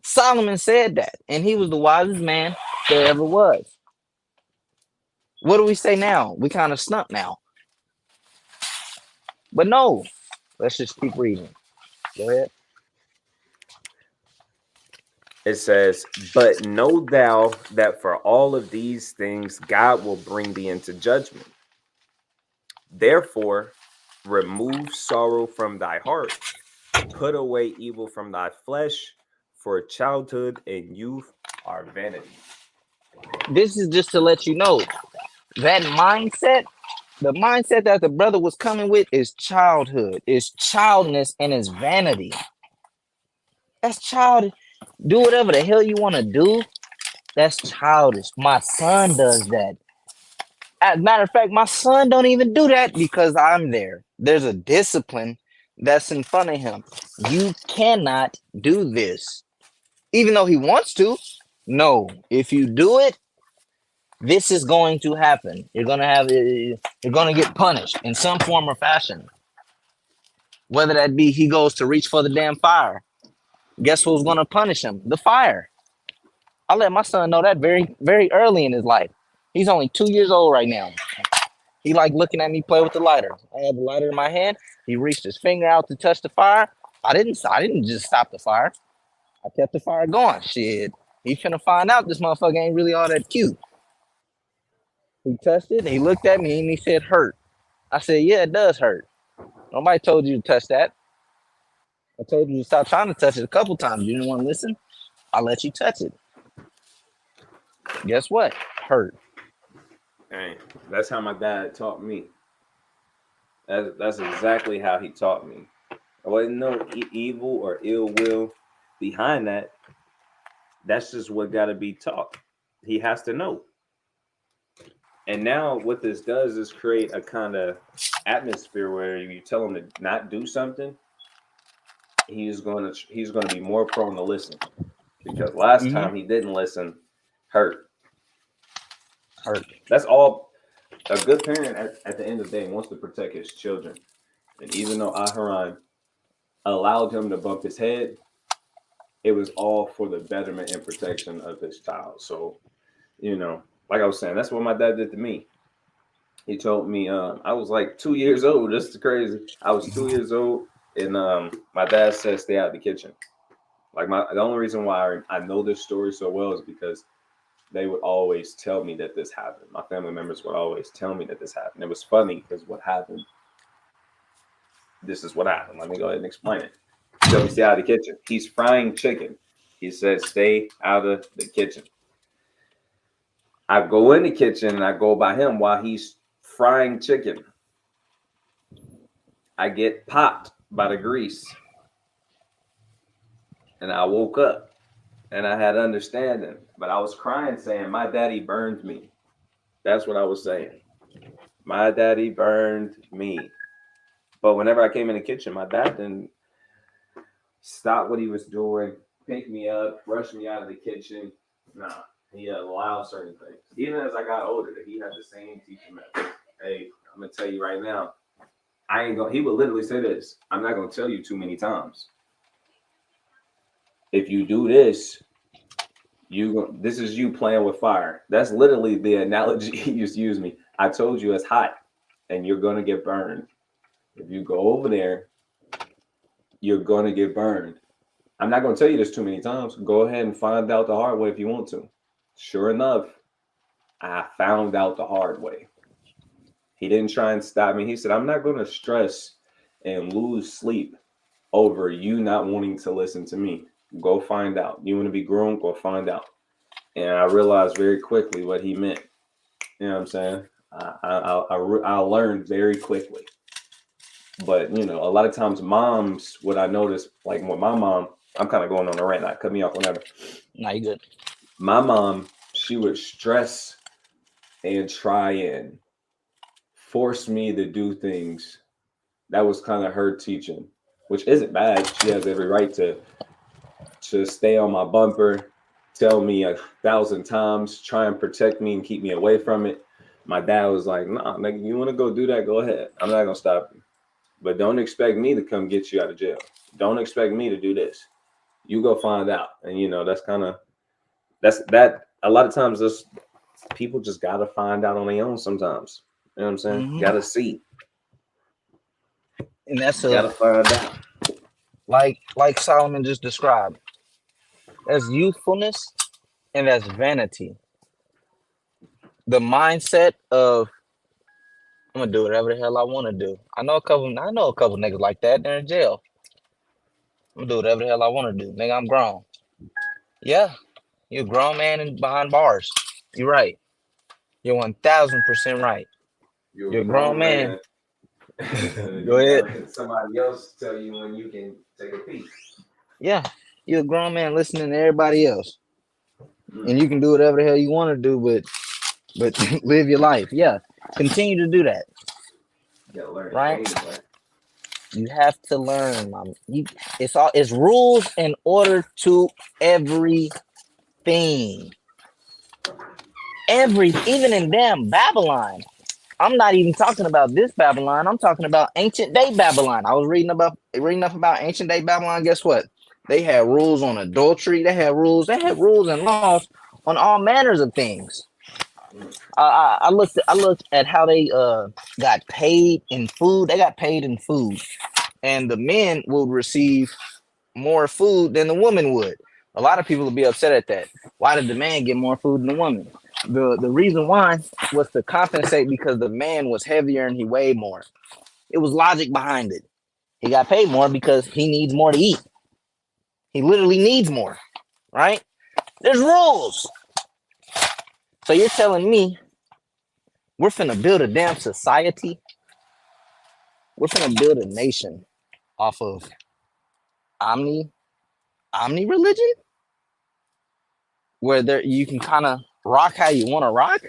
Solomon said that, and he was the wisest man there ever was. What do we say now? We kind of stumped now, but no. Let's just keep reading. Go ahead. It says, "But know thou that for all of these things God will bring thee into judgment. Therefore, remove sorrow from thy heart, put away evil from thy flesh, for childhood and youth are vanity." This is just to let you know that mindset, the mindset that the brother was coming with is childhood, is childness, and is vanity. That's childish. Do whatever the hell you want to do. That's childish. My son does that. As a matter of fact, my son don't even do that because I'm there. There's a discipline that's in front of him. You cannot do this, even though he wants to. No, if you do it, this is going to happen. You're gonna have, you're gonna get punished in some form or fashion. Whether that be he goes to reach for the damn fire. Guess who's gonna punish him? The fire. I let my son know that very, very early in his life. He's only 2 years old right now. He like looking at me play with the lighter. I had the lighter in my hand. He reached his finger out to touch the fire. I didn't just stop the fire. I kept the fire going. Shit. He finna find out this motherfucker ain't really all that cute. He touched it, and he looked at me and he said, "Hurt." I said, "Yeah, it does hurt. Nobody told you to touch that. I told you to stop trying to touch it a couple times. You didn't want to listen. I let you touch it. Guess what? Hurt." Hey, that's how my dad taught me. That's exactly how he taught me. There wasn't no evil or ill will behind that. That's just what got to be taught. He has to know. And now what this does is create a kind of atmosphere where you tell him to not do something, he's going to be more prone to listen, because last Mm-hmm. time he didn't listen, hurt. Hurt. That's all. A good parent at the end of the day wants to protect his children. And even though Aharon allowed him to bump his head, it was all for the betterment and protection of his child. So, like I was saying, that's what my dad did to me. He told me I was like 2 years old. This is crazy. I was 2 years old, and my dad said, "Stay out of the kitchen." Like the only reason why I know this story so well is because they would always tell me that this happened. My family members would always tell me that this happened. It was funny because what happened. This is what happened. Let me go ahead and explain it. He told me stay out of the kitchen. He's frying chicken. He said, "Stay out of the kitchen." I go in the kitchen and I go by him while he's frying chicken. I get popped by the grease. And I woke up and I had understanding. But I was crying saying, "My daddy burned me." That's what I was saying. My daddy burned me. But whenever I came in the kitchen, my dad didn't stop what he was doing, pick me up, rush me out of the kitchen. Nah, he allowed certain things. Even as I got older, he had the same teaching method. Hey, I'm going to tell you right now, I ain't gonna. He would literally say this. I'm not gonna tell you too many times. If you do this, this is you playing with fire. That's literally the analogy he used to use me. I told you it's hot, and you're gonna get burned. If you go over there, you're gonna get burned. I'm not gonna tell you this too many times. Go ahead and find out the hard way if you want to. Sure enough, I found out the hard way. He didn't try and stop me. He said, I'm not gonna stress and lose sleep over you not wanting to listen to me. Go find out. You want to be grown? Go find out. And I realized very quickly what he meant. You know what I'm saying? I learned very quickly. But, you know, a lot of times moms, what I noticed, like with my mom, I'm kind of going on a rant. Not cut me off whenever. No, you good. My mom, she would stress and try and force me to do things. That was kind of her teaching, which isn't bad. She has every right to stay on my bumper, tell me 1,000 times, try and protect me and keep me away from it. My dad was like, nah, nigga, you want to go do that? Go ahead. I'm not going to stop you. But don't expect me to come get you out of jail. Don't expect me to do this. You go find out. And, you know, that's that. A lot of times, those people just got to find out on their own sometimes. You know what I'm saying? Mm-hmm. Got to see. And that's got to find out. Like Solomon just described. That's youthfulness and that's vanity. The mindset of I'm gonna do whatever the hell I want to do. I know a couple niggas like that. They're in jail. I'm gonna do whatever the hell I want to do. Nigga, I'm grown. Yeah, you're a grown man and behind bars. You're right. You're 1,000% right. You're a grown man. Go ahead. Let somebody else tell you when you can take a peek. Yeah, you're a grown man listening to everybody else, and you can do whatever the hell you want to do, but live your life. Yeah, continue to do that. You gotta learn, right? You have to learn. It's rules in order to everything. Even in damn Babylon. I'm not even talking about this Babylon. I'm talking about ancient day Babylon. I was reading up about ancient day Babylon. Guess what? They had rules on adultery. They had rules and laws on all manners of things. I looked at how they got paid in food. They got paid in food, and the men would receive more food than the woman would. A lot of people would be upset at that. Why did the man get more food than the woman? The reason why was to compensate because the man was heavier and he weighed more. It was logic behind it. He got paid more because he needs more to eat. He literally needs more, right? There's rules. So you're telling me we're finna build a damn society? We're finna build a nation off of omni religion? Where there you can kind of rock how you want to rock?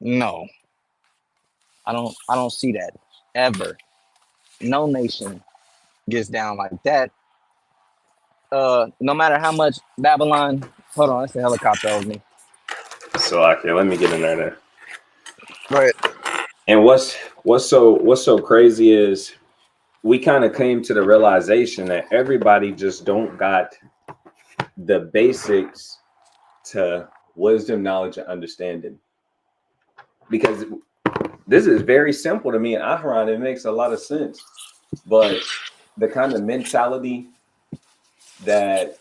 No. I don't see that ever. No nation gets down like that. No matter how much Babylon. Hold on, it's a helicopter over me. So okay, let me get in there. Go ahead. And what's so crazy is we kind of came to the realization that everybody just don't got the basics to wisdom, knowledge, and understanding. Because this is very simple to me and Aharon, it makes a lot of sense. But the kind of mentality that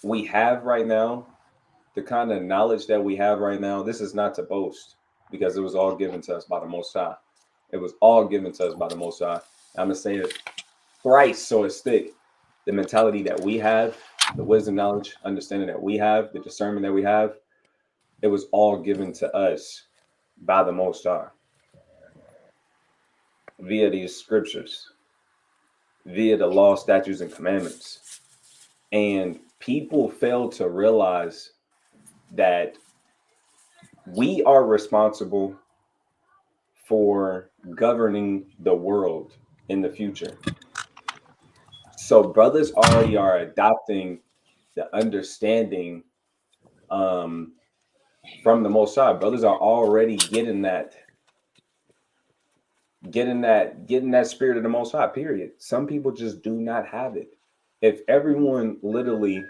we have right now, the kind of knowledge that we have right now, this is not to boast because it was all given to us by the Most High. It was all given to us by the Most High. I'm going to say it thrice so it's thick. The mentality that we have, the wisdom, knowledge, understanding that we have, the discernment that we have, it was all given to us by the Most High via these scriptures, via the law, statutes, and commandments. And people fail to realize that we are responsible for governing the world in the future. So brothers already are adopting the understanding from the Most High. Brothers are already getting that getting that spirit of the Most High. Period. Some people just do not have it. If everyone literally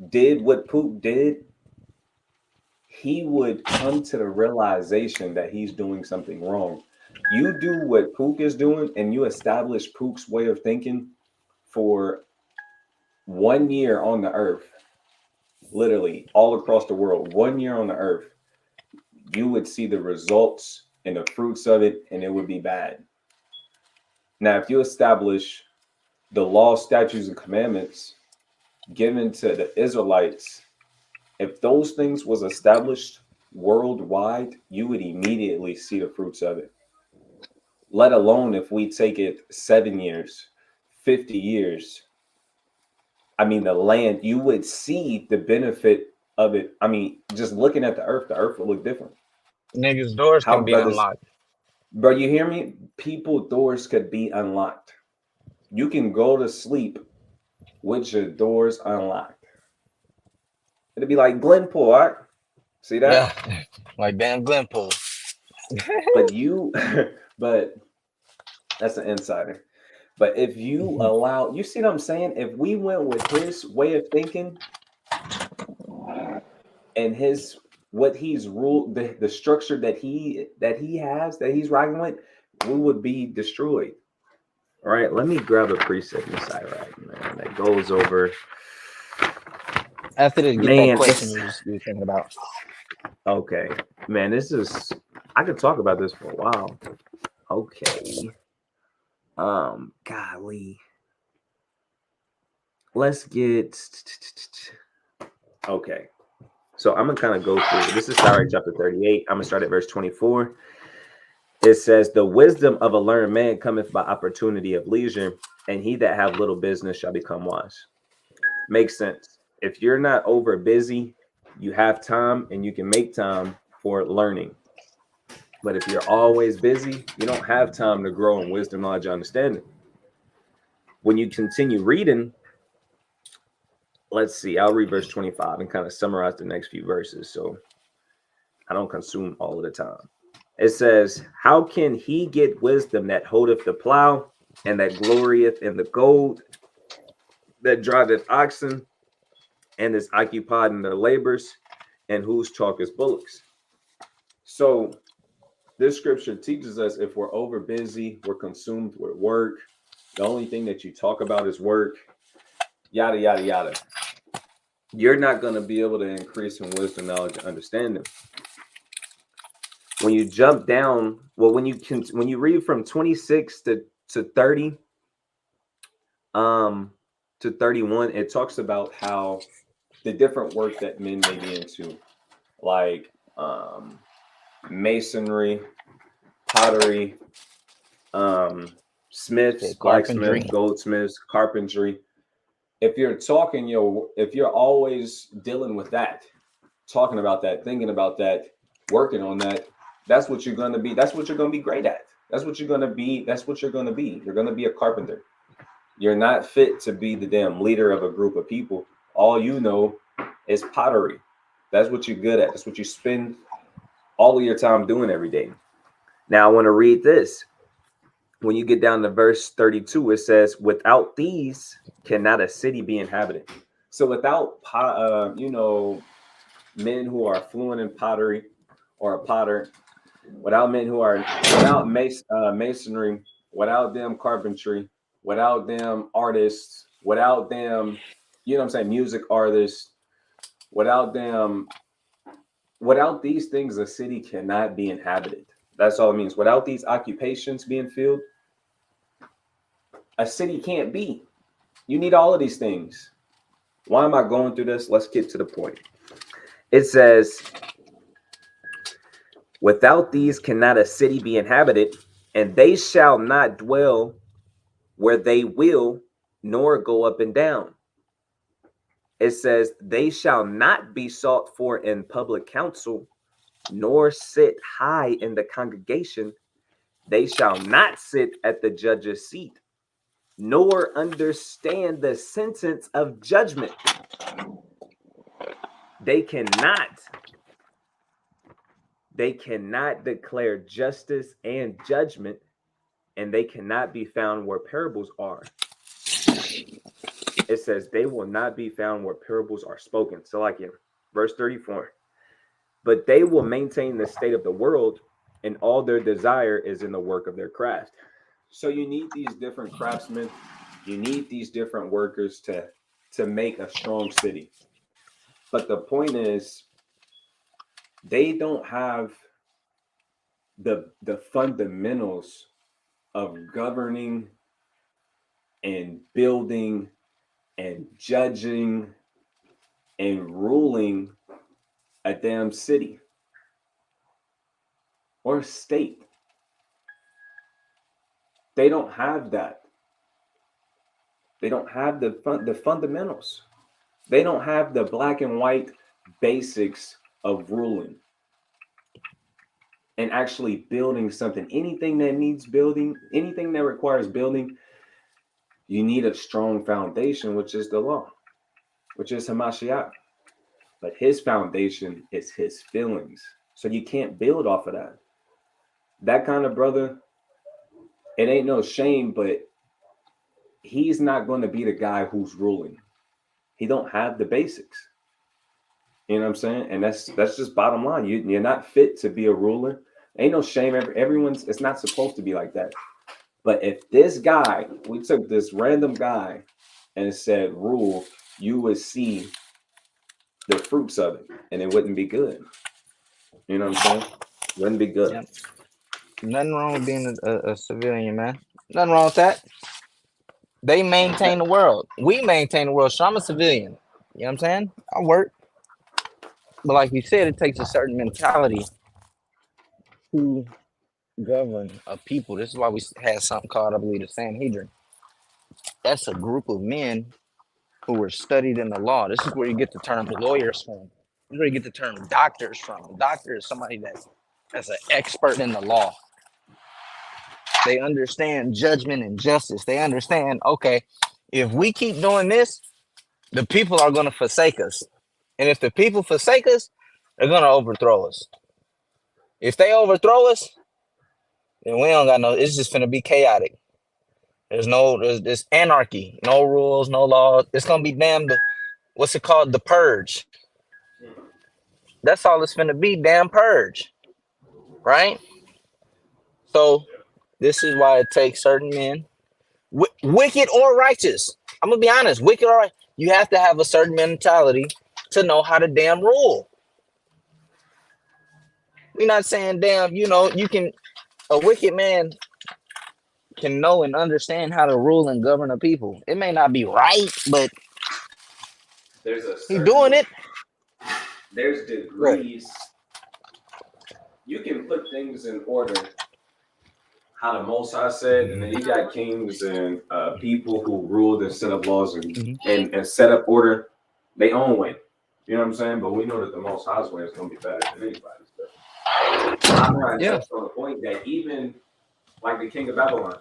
did what Poop did, he would come to the realization that he's doing something wrong. You do what Pook is doing, and you establish Pook's way of thinking for 1 year on the earth, literally all across the world, 1 year on the earth, you would see the results and the fruits of it, and it would be bad. Now, if you establish the law, statutes, and commandments given to the Israelites, if those things was established worldwide, you would immediately see the fruits of it. Let alone if we take it 7 years, 50 years. I mean, the land, you would see the benefit of it. I mean, just looking at the earth would look different. Niggas' doors How can be brothers, unlocked. bro, you hear me? People doors could be unlocked. You can go to sleep with your doors unlocked. It'd be like Glenpool, all right? See Yeah, that? like damn Glenpool. But you, but that's an insider. But if you allow, you see what I'm saying? If we went with his way of thinking and his what he's ruled, the structure that he has, that he's rocking with, we would be destroyed. All right, let me grab a preset inside, right, man. That goes over. After this, get that Man, question it's you were thinking about. okay. Man, this is I could talk about this for a while. Okay. Golly. Let's get okay. So I'm gonna kind of go through. This is Sirach chapter 38. I'm gonna start at verse 24. It says, "The wisdom of a learned man cometh by opportunity of leisure, and he that have little business shall become wise." Makes sense. If you're not over busy, you have time and you can make time for learning. But if you're always busy, you don't have time to grow in wisdom, knowledge, and understanding. When you continue reading, let's see, I'll read verse 25 and kind of summarize the next few verses so I don't consume all of the time. It says, "How can he get wisdom that holdeth the plow, and that glorieth in the gold, that driveth oxen, and is occupied in their labors, and whose chalk is bullocks?" So this scripture teaches us if we're over busy, we're consumed with work, the only thing that you talk about is work, yada, yada, yada. You're not going to be able to increase in wisdom, knowledge, and understanding. When you jump down, well, when you read from 26 to 30, to 31, it talks about how the different work that men may be into, like masonry, pottery, smiths, Said carpentry. blacksmith, goldsmiths, carpentry. If you're talking, if you're always dealing with that, talking about that, thinking about that, working on that, that's what you're going to be. That's what you're going to be great at. That's what you're going to be. That's what you're going to be. You're going to be a carpenter. You're not fit to be the damn leader of a group of people. All you know is pottery. That's what you're good at. That's what you spend all of your time doing every day. Now I want to read this. When you get down to verse 32, it says, "Without these cannot a city be inhabited." So without, men who are fluent in pottery or a potter, without men who are without masonry, without them carpentry, without them artists, without them, you know what I'm saying, music artists, without them, without these things, a city cannot be inhabited. That's all it means. Without these occupations being filled, a city can't be. You need all of these things. Why am I going through this? Let's get to the point. It says, "Without these cannot a city be inhabited, and they shall not dwell where they will, nor go up and down." It says, "They shall not be sought for in public council, nor sit high in the congregation. They shall not sit at the judge's seat, nor understand the sentence of judgment. They cannot declare justice and judgment. and they cannot be found where parables are. It says they will not be found where parables are spoken. So like in verse 34, but they will maintain the state of the world, and all their desire is in the work of their craft. So you need these different craftsmen, you need these different workers to make a strong city. But the point is, they don't have the fundamentals of governing and building and judging and ruling a damn city or state. They don't have that. They don't have the fundamentals. They don't have the black and white basics of ruling and actually building something. Anything that needs building, anything that requires building, you need a strong foundation, which is the law, which is Hamashiach. But his foundation is his feelings. So you can't build off of that. That kind of brother, it ain't no shame, but he's not going to be the guy who's ruling. He don't have the basics. You know what I'm saying? And that's just bottom line. You're not fit to be a ruler. Ain't no shame. Everyone's, it's not supposed to be like that. But if this guy, we took this random guy and said rule, you would see the fruits of it, and it wouldn't be good. You know what I'm saying? Wouldn't be good. Yeah. Nothing wrong with being a civilian, man. Nothing wrong with that. They maintain the world. We maintain the world. So I'm a civilian. You know what I'm saying? I work. But like you said, it takes a certain mentality to govern a people. This is why we had something called, I believe, the Sanhedrin. That's a group of men who were studied in the law. This is where you get the term lawyers from. This is where you get the term doctors from. A doctor is somebody that's an expert in the law. They understand judgment and justice. They understand, okay, if we keep doing this, the people are going to forsake us. And if the people forsake us, they're going to overthrow us. If they overthrow us, then we don't got no, it's just going to be chaotic. There's anarchy, no rules, no law. It's going to be damn, what's it called? The purge. That's all it's going to be, damn purge. Right? So this is why it takes certain men, wicked or righteous. I'm going to be honest, wicked or right. You have to have a certain mentality to know how to damn rule. We're not saying damn, you can, a wicked man can know and understand how to rule and govern a people. It may not be right, but There's a he's doing it. There's degrees. You can put things in order how the Most High said, and then you got kings and people who ruled and set up laws and set up order their own way. You know what I'm saying? But we know that the Most High's way is going to be better than anybody's. I'm trying to touch on the point that even like the king of Babylon,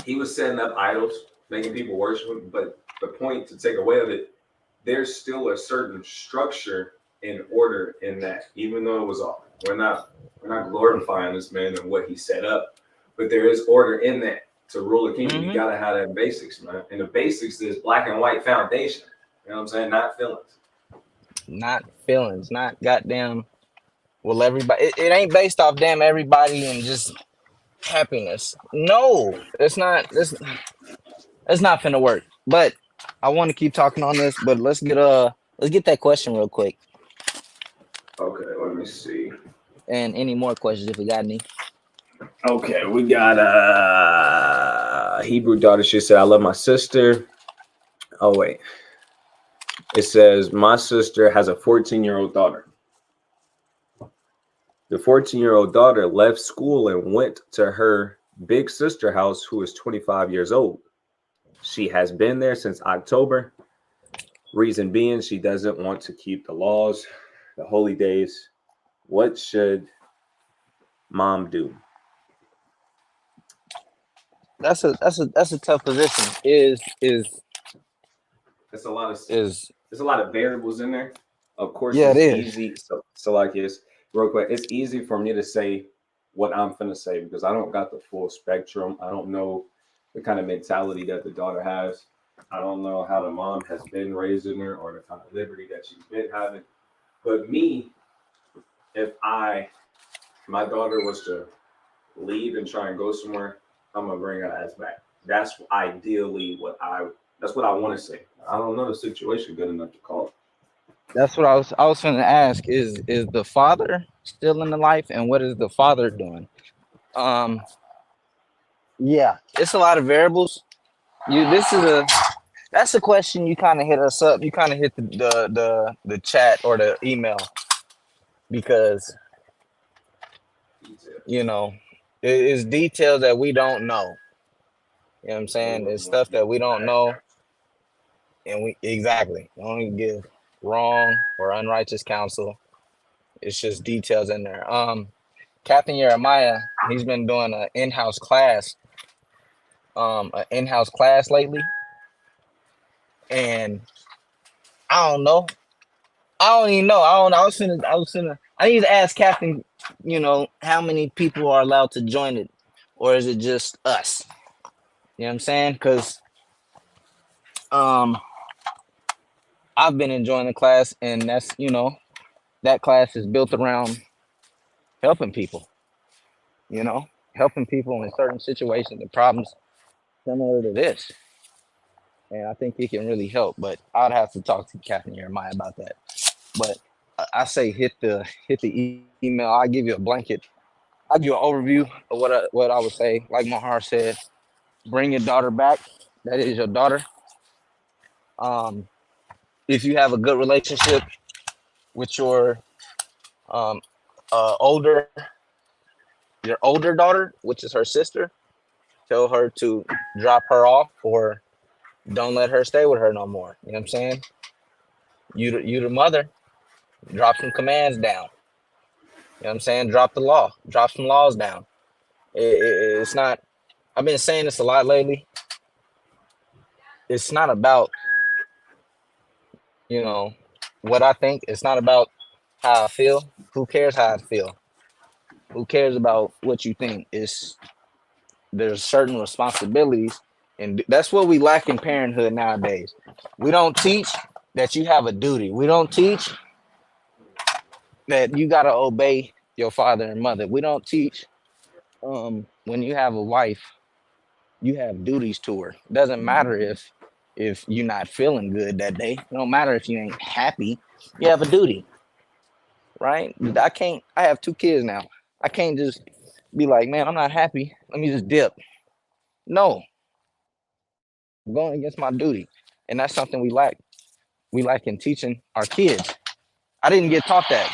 he was setting up idols, making people worship him. But the point to take away of it, there's still a certain structure and order in that, even though it was off. We're not glorifying this man and what he set up, but there is order in that. To rule a kingdom, you gotta have that basics, man. And the basics is black and white foundation. You know what I'm saying? Not feelings. Not feelings. Not goddamn. Well, everybody. It ain't based off damn everybody and just happiness. No, it's not. It's not finna work. But I want to keep talking on this. But let's get that question real quick. Okay, let me see. And any more questions if we got any. Okay, we got Hebrew daughter. She said, I love my sister. Oh, wait. It says, my sister has a 14-year-old daughter. The 14-year-old daughter left school and went to her big sister house, who is 25 years old. She has been there since October. Reason being, she doesn't want to keep the laws, the holy days. What should mom do? That's a tough position. It's a lot of there's a lot of variables in there. Of course, yeah, it's easy. So like this, real quick, it's easy for me to say what I'm finna say because I don't got the full spectrum. I don't know the kind of mentality that the daughter has. I don't know how the mom has been raising her or the kind of liberty that she's been having. But me, if my daughter was to leave and try and go somewhere, I'm gonna bring her ass back. That's ideally that's what I want to say. I don't know the situation good enough to call it. That's what I was going to ask. Is the father still in the life, and what is the father doing? Um, yeah, it's a lot of variables. You this is a That's a question you kind of hit us up. You kind of hit the chat or the email because Details. you know it's details that we don't know. You know what I'm No saying? one It's wants stuff to that give we don't know, bad. and we exactly don't even give wrong or unrighteous counsel. It's just details in there. Captain Jeremiah, he's been doing an in-house class lately, and I don't know. I don't even know. I don't know. I need to ask Captain, how many people are allowed to join it, or is it just us? You know what I'm saying? Because um, I've been enjoying the class, and that class is built around helping people. Helping people in certain situations and problems similar to this, and I think it can really help. But I'd have to talk to Captain Jeremiah about that. But I say hit the email. I'll give you a blanket. I'll give you an overview of what I would say. Like Mahar said, bring your daughter back. That is your daughter. Um, if you have a good relationship with um, older your older daughter, which is her sister, tell her to drop her off or don't let her stay with her no more. You know what I'm saying? You the mother, drop some commands down. You know what I'm saying? Drop the law, drop some laws down. It's not. I've been saying this a lot lately. It's not about you know what I think. It's not about how I feel. Who cares how I feel? Who cares about what you think? There's certain responsibilities, and that's what we lack in parenthood nowadays. We don't teach that you have a duty. We don't teach that you gotta obey your father and mother. We don't teach when you have a wife, you have duties to her. It doesn't matter if you're not feeling good that day. It don't matter if you ain't happy. You have a duty, right? I have 2 kids now. I can't just be like, man, I'm not happy. Let me just dip. No, I'm going against my duty. And that's something we lack. We lack in teaching our kids. I didn't get taught that.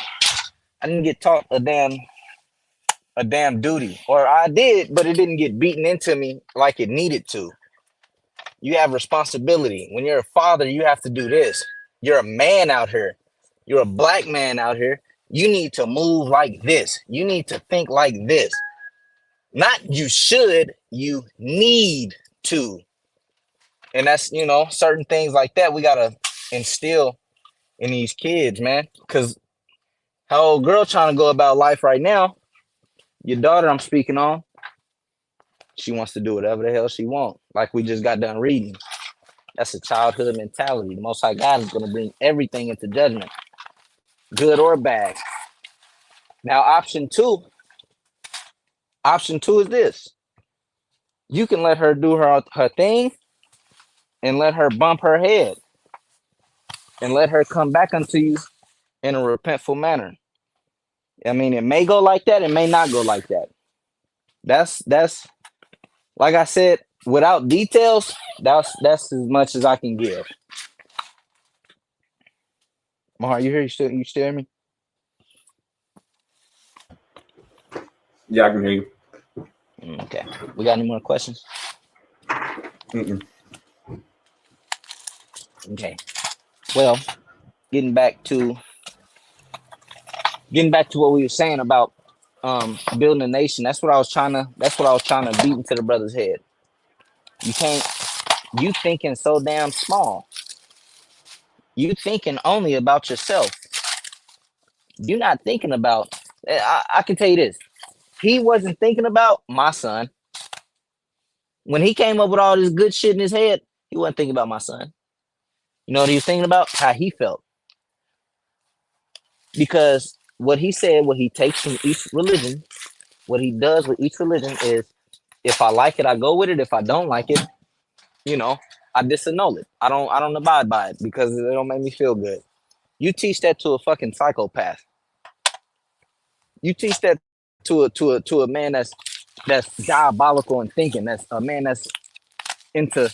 I didn't get taught a damn duty. Or I did, but it didn't get beaten into me like it needed to. You have responsibility. When you're a father, you have to do this. You're a man out here. You're a black man out here. You need to move like this. You need to think like this. Not you should, you need to. And that's, certain things like that we got to instill in these kids, man. Because how old girl trying to go about life right now, your daughter I'm speaking on, she wants to do whatever the hell she wants. Like we just got done reading. That's a childhood mentality. The Most High God is going to bring everything into judgment, good or bad. Now, option two is this: you can let her do her thing and let her bump her head and let her come back unto you in a repentful manner. I mean, it may go like that, it may not go like that. That's like I said, without details, that's as much as I can give. Mahar, you here? You still hear me? Yeah, I can hear you. Okay. We got any more questions? Mm-mm. Okay. Well, getting back to what we were saying about building a nation. That's what I was trying to beat into the brother's head. You can't you thinking so damn small. You thinking only about yourself. You're not thinking about I can tell you this. he wasn't thinking about my son. When he came up with all this good shit in his head, he wasn't thinking about my son. You know what he was thinking about? How he felt. Because what he said, what he takes from each religion, what he does with each religion is, if I like it, I go with it. If I don't like it, you know, I disannul it. I don't abide by it because it don't make me feel good. You teach that to a fucking psychopath. You teach that to a man that's diabolical and thinking. That's a man that's into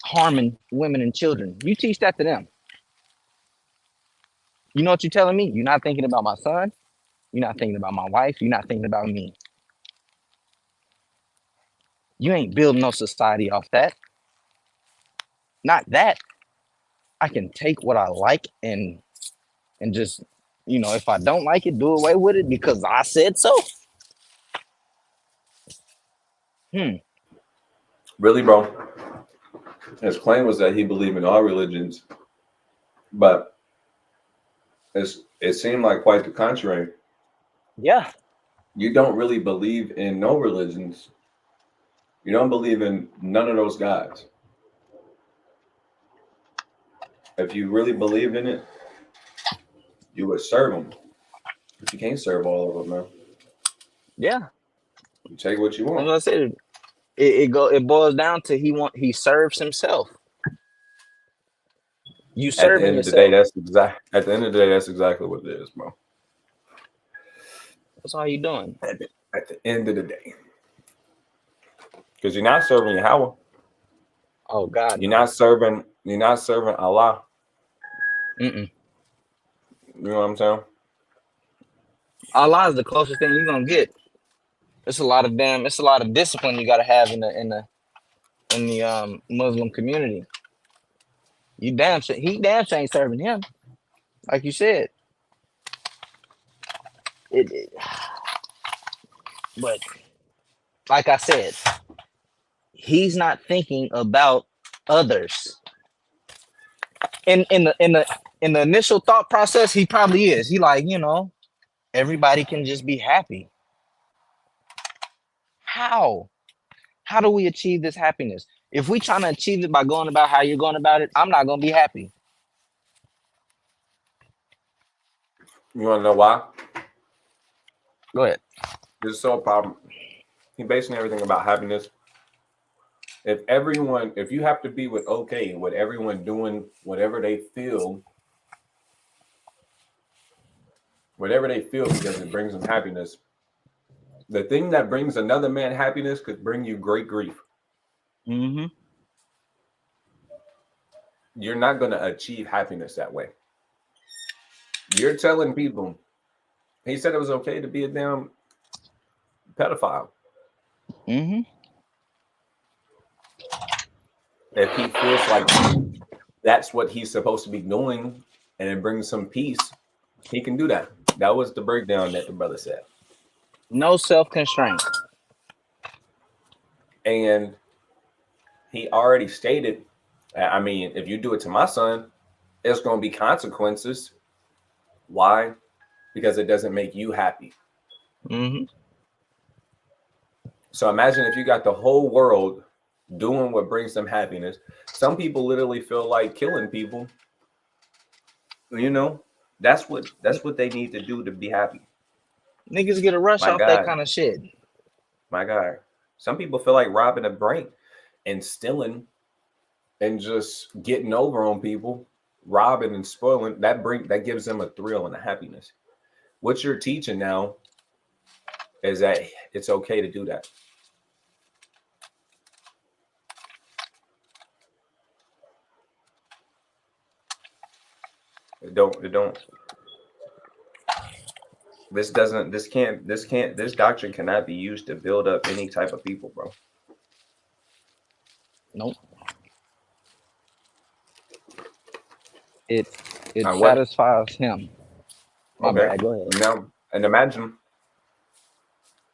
harming women and children. You teach that to them. You know what you're telling me? You're not thinking about my son. You're not thinking about my wife. You're not thinking about me. You ain't building no society off that. Not that. I can take what I like and just, if I don't like it, do away with it because I said so. Really, bro? His claim was that he believed in all religions, but it seemed like quite the contrary. Yeah. You don't really believe in no religions. You don't believe in none of those gods. If you really believed in it, you would serve them. But you can't serve all of them, man. Yeah. You take what you want. As I said, it boils down to he serves himself. You At the serving end of the day, yourself. At the end of the day, that's exactly what it is, bro. That's all you doing. At the end of the day, because you're not serving Yahweh. Oh God. You're not serving Allah. Mm-mm. You know what I'm saying? Allah is the closest thing you're gonna get. It's a lot of discipline you gotta have in the Muslim community. He damn sure ain't serving him. Like you said. But like I said, he's not thinking about others. In the initial thought process, he probably is. He like, everybody can just be happy. How? How do we achieve this happiness? If we trying to achieve it by going about how you're going about it, I'm not gonna be happy. You want to know why? Go ahead. This is so problem. He's basing everything about happiness. If you have to be with everyone doing whatever they feel because it brings them happiness, the thing that brings another man happiness could bring you great grief. Mm-hmm. You're not going to achieve happiness that way. You're telling people, he said it was okay to be a damn pedophile. Mm-hmm. If he feels like that's what he's supposed to be doing and it brings some peace, he can do that. That was the breakdown that the brother said. No self-constraint. And he already stated, I mean, if you do it to my son, there's going to be consequences. Why? Because it doesn't make you happy. Mm-hmm. So imagine if you got the whole world doing what brings them happiness. Some people literally feel like killing people. That's what they need to do to be happy. Niggas get a rush My off God. that kind of shit. My God. Some people feel like robbing a bank and stealing and just getting over on people, robbing and spoiling. That gives them a thrill and a happiness. What you're teaching now is that it's okay to do that. It don't. This doctrine cannot be used to build up any type of people, bro. Nope. It satisfies him. My bad. Go ahead. Now, and imagine,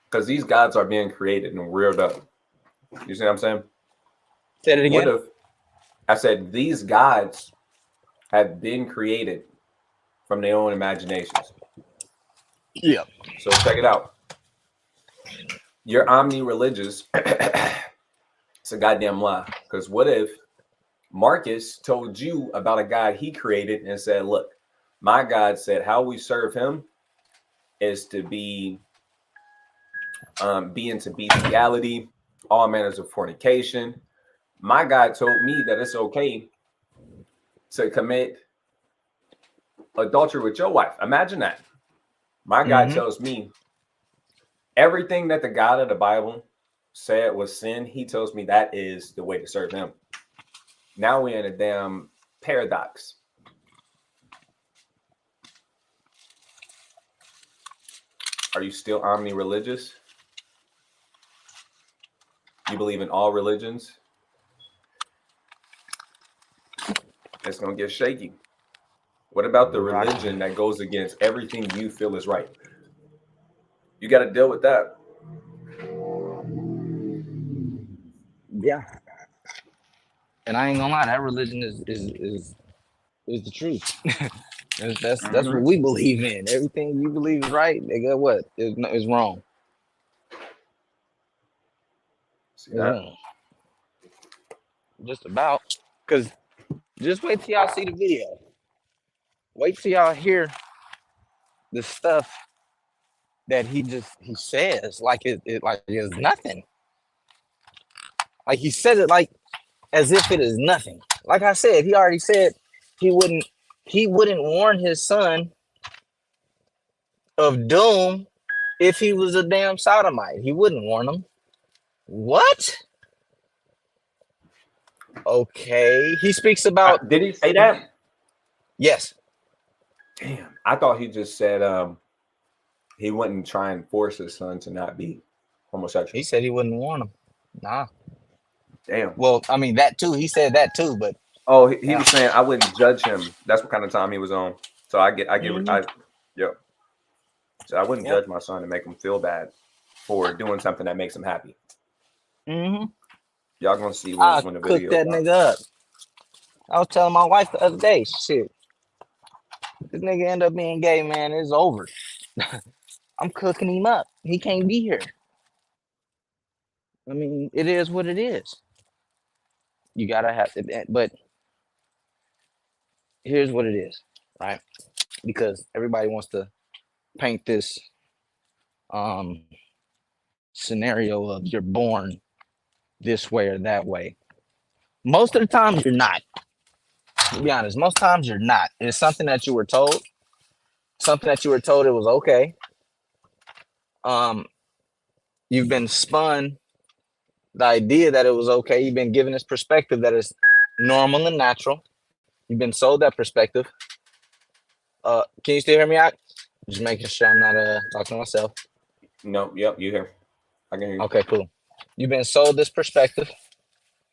because these gods are being created and reared up. You see what I'm saying? Say it again. What if I said these gods have been created from their own imaginations? Yeah. So check it out. you're omni-religious. It's a goddamn lie. Because what if Marcus told you about a God he created and said, look, my God said how we serve him is to be into bestiality, all manners of fornication. My God told me that it's okay to commit adultery with your wife. Imagine that. My God tells me everything that the God of the Bible said was sin. He tells me that is the way to serve him. Now we're in a damn paradox. Are you still omni-religious? You believe in all religions? It's going to get shaky. What about the religion that goes against everything you feel is right? You got to deal with that. Yeah. And I ain't gonna lie, that religion is the truth. That's what we believe in. Everything you believe is right. Nigga, what is wrong? See It's that? wrong. Just about. Cause just wait till y'all see the video. Wait till y'all hear the stuff that he says like it like it's nothing. Like he said it like as if it is nothing. Like I said, he already said he wouldn't warn his son of doom if he was a damn sodomite. He wouldn't warn him. What? Okay. He speaks about. Did he say that? Yes. Damn. I thought he just said he wouldn't try and force his son to not be homosexual. He said he wouldn't warn him. Nah. Damn. Well, I mean that too. He said that too, but oh, he was saying I wouldn't judge him. That's what kind of time he was on. So I get yep. So I wouldn't judge my son and make him feel bad for doing something that makes him happy. Mm-hmm. Y'all gonna see when the cook video that drops. nigga up. I was telling my wife the other day, shit. This nigga end up being gay, man. It's over. I'm cooking him up. He can't be here. I mean, it is what it is. You gotta have to, but here's what it is, right? Because everybody wants to paint this scenario of you're born this way or that way. Most of the times you're not. To be honest, most times you're not. It's something that you were told. Something that you were told it was okay. You've been spun the idea that it was okay. You've been given this perspective that is normal and natural. You've been sold that perspective. Can you still hear me out? Just making sure I'm not talking to myself. No, yep, you hear. I can hear you. Okay, cool. You've been sold this perspective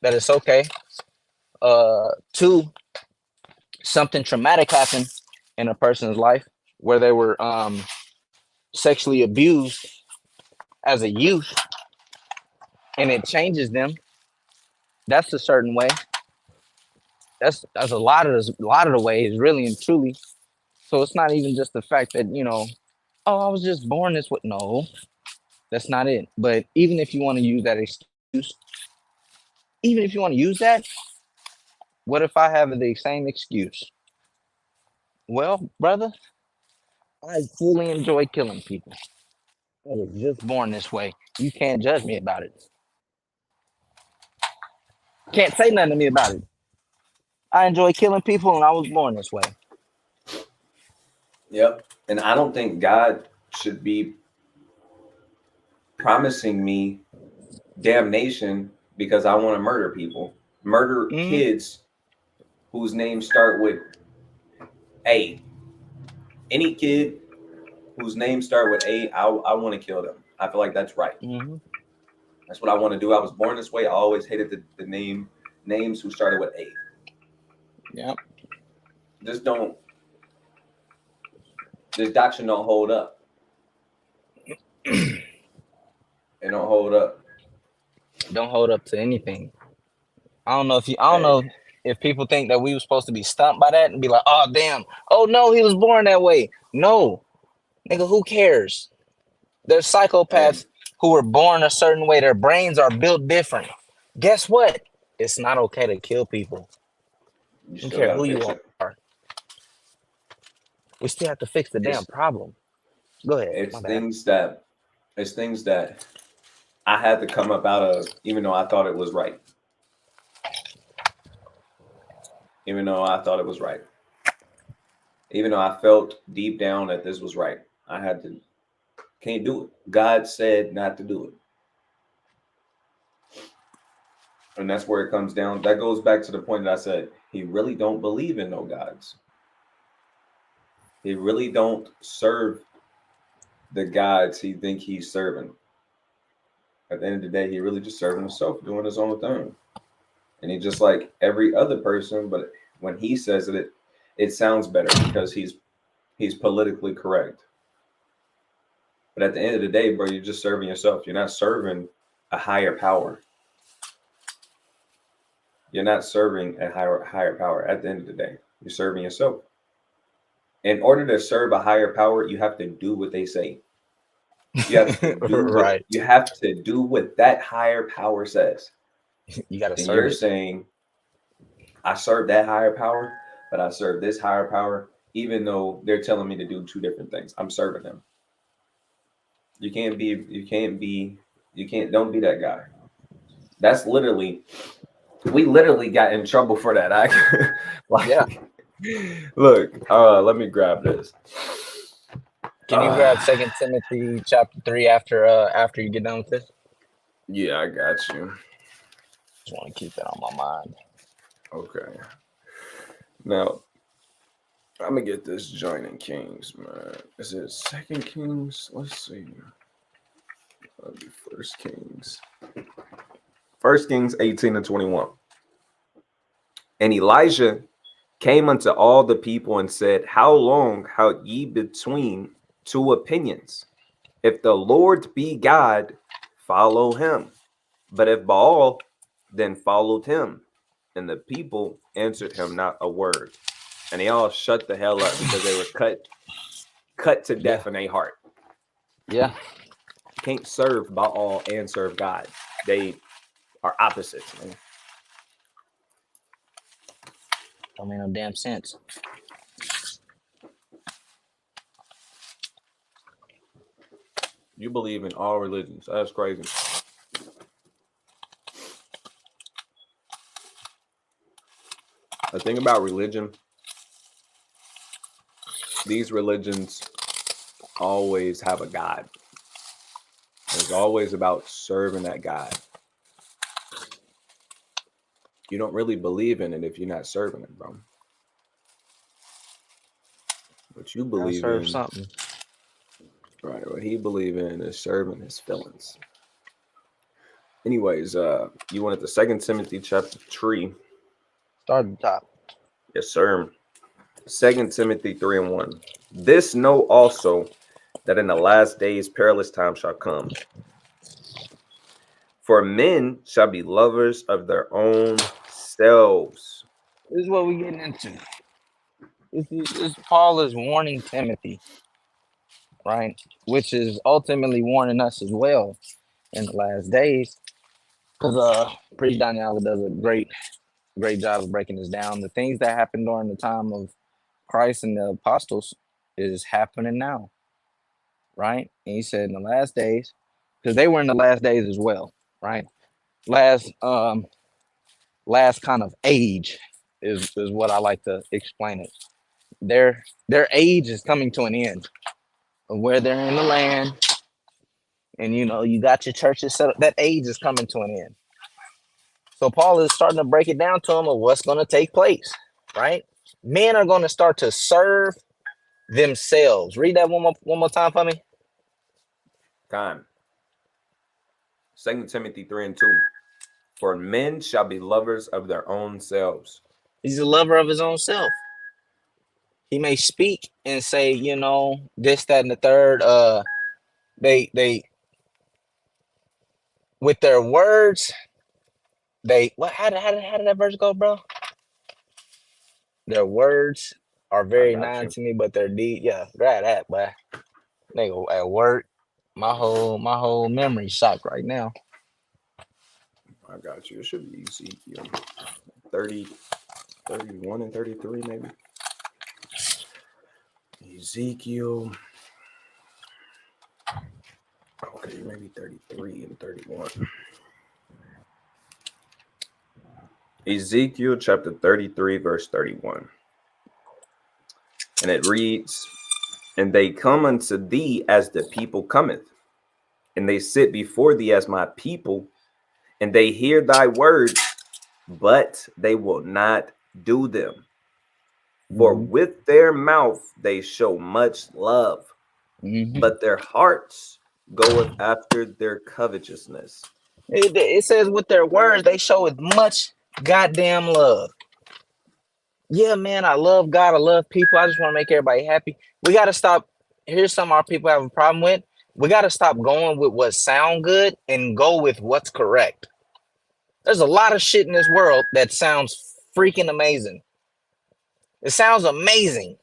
that it's okay. Two, something traumatic happened in a person's life where they were sexually abused as a youth, and it changes them. That's a certain way. That's a lot of the ways, really and truly. So it's not even just the fact that oh, I was just born this way. No, that's not it. But even if you want to use that excuse, even if you want to use that, what if I have the same excuse? Well, brother, I fully enjoy killing people. I was just born this way. You can't judge me about it. Can't say nothing to me about it. I enjoy killing people and I was born this way. Yep. And I don't think God should be promising me damnation because I want to murder people. Murder kids whose names start with A. Any kid whose names start with A, I want to kill them. I feel like that's right. That's what I want to do. I was born this way. I always hated the names who started with A. Yep. This doctrine don't hold up. It don't hold up. Don't hold up to anything. I don't know if people think that we were supposed to be stumped by that and be like, oh damn, oh no, he was born that way. No, nigga, who cares? There's psychopaths who were born a certain way. Their brains are built different. Guess what? It's not okay to kill people. You I don't still care gotta who you fix are. it. We still have to fix the damn It's problem. Go ahead. it's My bad. things that it's things that I had to come up out of, even though I thought it was right. Even though I thought it was right. Even though I felt deep down that this was right. I had to can't do it. God said not to do it. And that's where it comes down. That goes back to the point that I said he really don't believe in no gods. He really don't serve the gods he think he's serving. At the end of the day, he really just serving himself, doing his own thing. And he just like every other person, but when he says it sounds better because he's politically correct. But at the end of the day, bro, you're just serving yourself. You're not serving a higher power. You're not serving a higher power. At the end of the day, you're serving yourself. In order to serve a higher power, you have to do what they say. You have to do what Right. you have to do what that higher power says. You got to And serve you're it. saying, I serve that higher power, but I serve this higher power, even though they're telling me to do two different things. I'm serving them. Don't be that guy. That's literally, we literally got in trouble for that. Yeah. Like, look, let me grab this. Can you grab Second Timothy chapter 3 after you get done with this? Yeah, I got you. Just want to keep that on my mind. Okay. Now, I'm gonna get this joint in Kings, man. Is it Second Kings? Let's see. That'll be First Kings. First Kings 18 and 21. And Elijah came unto all the people and said, how long halt ye between two opinions? If the Lord be God, follow him. But if Baal, then followed him. And the people answered him not a word. And they all shut the hell up because they were cut to Yeah. death in their heart. Yeah. You can't serve Baal and serve God. They are opposites, man. Don't make no damn sense. You believe in all religions. That's crazy. The thing about religion, these religions always have a God. It's always about serving that God. You don't really believe in it if you're not serving it, bro. What you Gotta believe serve in, something. right? What he believe in is serving his feelings. Anyways, you wanted the Second Timothy chapter 3. Start at the top. Yes, sir. 2 Timothy 3 and 1. This know also that in the last days perilous times shall come. For men shall be lovers of their own selves. This is what we're getting into. This Paul is warning Timothy, right? Which is ultimately warning us as well in the last days. Because Priest Daniela does a great job of breaking this down. The things that happened during the time of Christ and the apostles is happening now, right? And he said in the last days, because they were in the last days as well, right? Last last kind of age is what I like to explain it. Their age is coming to an end of where they're in the land, and you got your churches set up. That age is coming to an end. So Paul is starting to break it down to them of what's going to take place, right? Men are going to start to serve themselves. Read that one more time for me. Time. 2 Timothy 3 and 2. For men shall be lovers of their own selves. He's a lover of his own self. He may speak and say, this, that, and the third. They with their words, they what? How did that verse go, bro? Their words are I very got nigh you. to me, but their deed, yeah, grab that, boy. They go at work. My whole memory shocked right now. I got you. It should be Ezekiel 30, 31 and 33, maybe. Ezekiel. Okay, maybe 33 and 31. Ezekiel chapter 33, verse 31. And it reads, "And they come unto thee as the people cometh, and they sit before thee as my people, and they hear thy words, but they will not do them. For with their mouth they show much love, but their hearts goeth after their covetousness." It says with their words they show as much goddamn love. Yeah, man, I love God. I love people. I just want to make everybody happy. We got to stop. Here's something our people have a problem with. We got to stop going with what sound good and go with what's correct. There's a lot of shit in this world that sounds freaking amazing. It sounds amazing.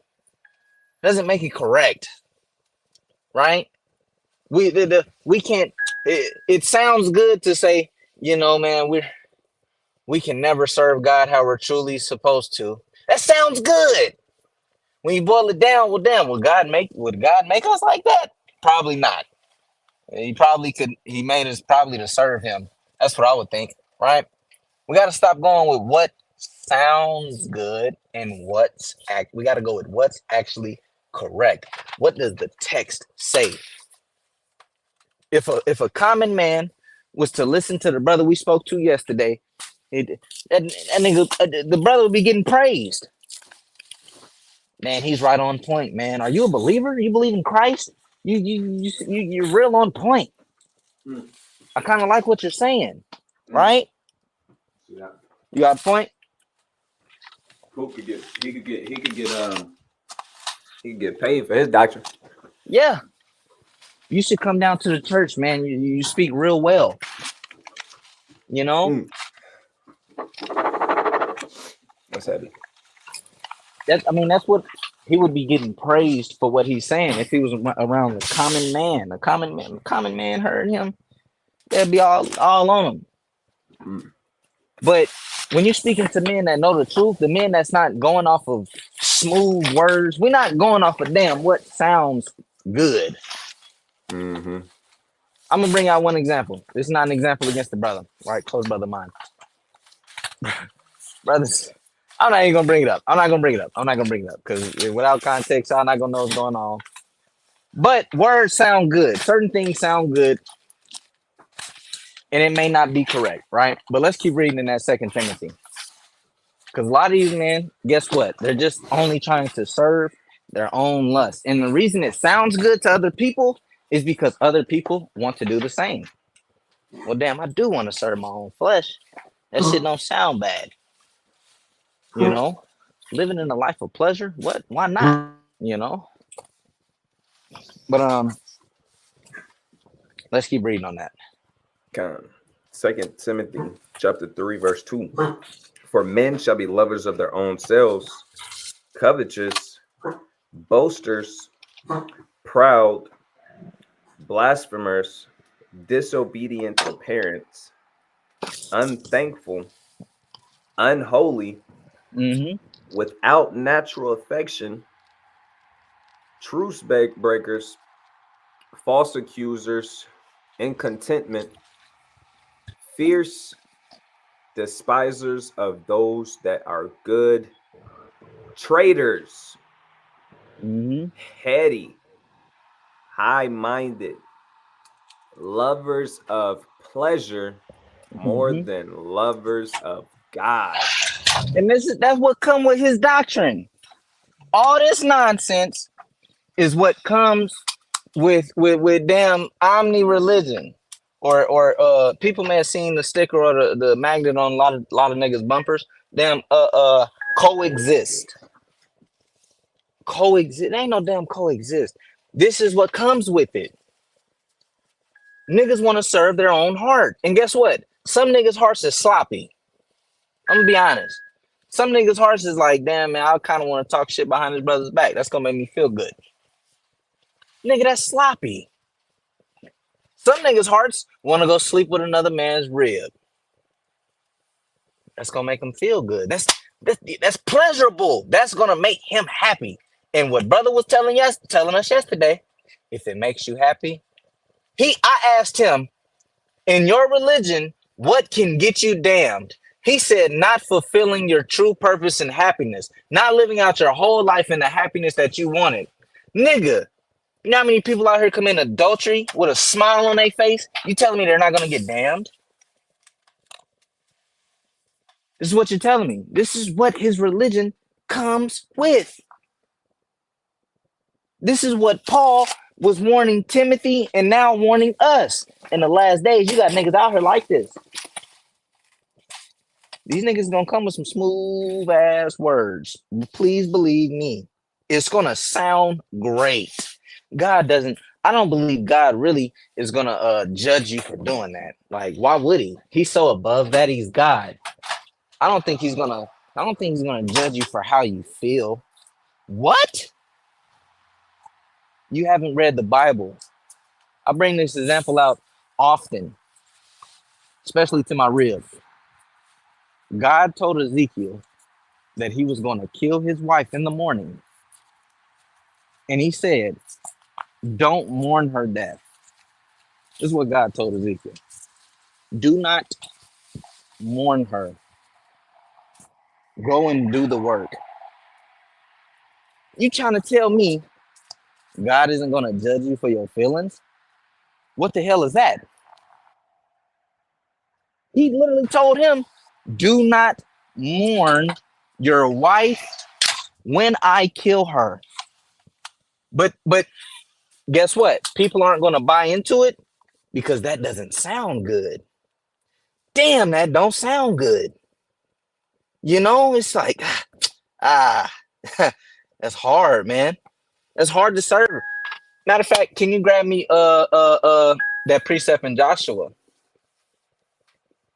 Doesn't make it correct, right? We can't. It sounds good to say, you know, man, we can never serve God how we're truly supposed to. That sounds good. When you boil it down, well, damn, would God make us like that? Probably not. He probably could. He made us probably to serve him. That's what I would think, right? We got to stop going with what sounds good and we got to go with what's actually correct. What does the text say? If a common man was to listen to the brother we spoke to yesterday, that nigga, the brother would be getting praised. Man, he's right on point, man. Are you a believer? You believe in Christ? You're real on point. I kind of like what you're saying, right? Yeah. You got a point? He could get paid for his doctrine. Yeah. You should come down to the church, man. You speak real well. You know? That's heavy. That's what he would be getting praised for what he's saying if he was around a common man. A common man heard him, they'd be all on him. But when you're speaking to men that know the truth, the men that's not going off of smooth words, we're not going off of damn what sounds good. I'm gonna bring out one example. This is not an example against the brother, right? Close brother of mine. Brothers, I'm not even gonna bring it up. I'm not gonna bring it up because without context, y'all not gonna know what's going on. But words sound good. Certain things sound good, and it may not be correct, right? But let's keep reading in that 2 Timothy. Because a lot of these men, guess what? They're just only trying to serve their own lust. And the reason it sounds good to other people is because other people want to do the same. Well, damn, I do want to serve my own flesh. That shit don't sound bad. You know? Living in a life of pleasure? What? Why not? You know? But let's keep reading on that. 2 Timothy chapter 3, verse 2. For men shall be lovers of their own selves, covetous, boasters, proud, blasphemers, disobedient to parents, unthankful, unholy, without natural affection, truce breakers, false accusers, incontentment, fierce, despisers of those that are good, traitors, heady, high-minded, lovers of pleasure more than lovers of God. And that's what come with his doctrine. All this nonsense is what comes with damn omni-religion. Or people may have seen the sticker or the magnet on a lot of niggas' bumpers. Damn coexist. Coexist. Ain't no damn coexist. This is what comes with it. Niggas want to serve their own heart. And guess what? Some niggas' hearts is sloppy. I'm gonna be honest. Some niggas' hearts is like, damn, man, I kind of want to talk shit behind his brother's back. That's gonna make me feel good. Nigga, that's sloppy. Some niggas' hearts want to go sleep with another man's rib. That's gonna make him feel good. That's pleasurable. That's gonna make him happy. And what brother was telling us yesterday, if it makes you happy, I asked him, in your religion, what can get you damned? He said, not fulfilling your true purpose and happiness, not living out your whole life in the happiness that you wanted. Nigga, you know how many people out here commit adultery with a smile on their face? You telling me they're not gonna get damned? This is what you're telling me. This is what his religion comes with. This is what Paul was warning Timothy and now warning us. In the last days, you got niggas out here like this. These niggas gonna come with some smooth ass words. Please believe me. It's gonna sound great. I don't believe God really is gonna judge you for doing that. Like, why would he? He's so above that, he's God. I don't think he's gonna judge you for how you feel. What? You haven't read the Bible. I bring this example out often, especially to my ribs. God told Ezekiel that he was going to kill his wife in the morning. And he said, don't mourn her death. This is what God told Ezekiel. Do not mourn her. Go and do the work. You trying to tell me God isn't going to judge you for your feelings? What the hell is that? He literally told him, do not mourn your wife when I kill her. But guess what? People aren't going to buy into it because that doesn't sound good. Damn, that don't sound good. You know, it's like, that's hard, man. That's hard to serve. Matter of fact, can you grab me that precept in Joshua?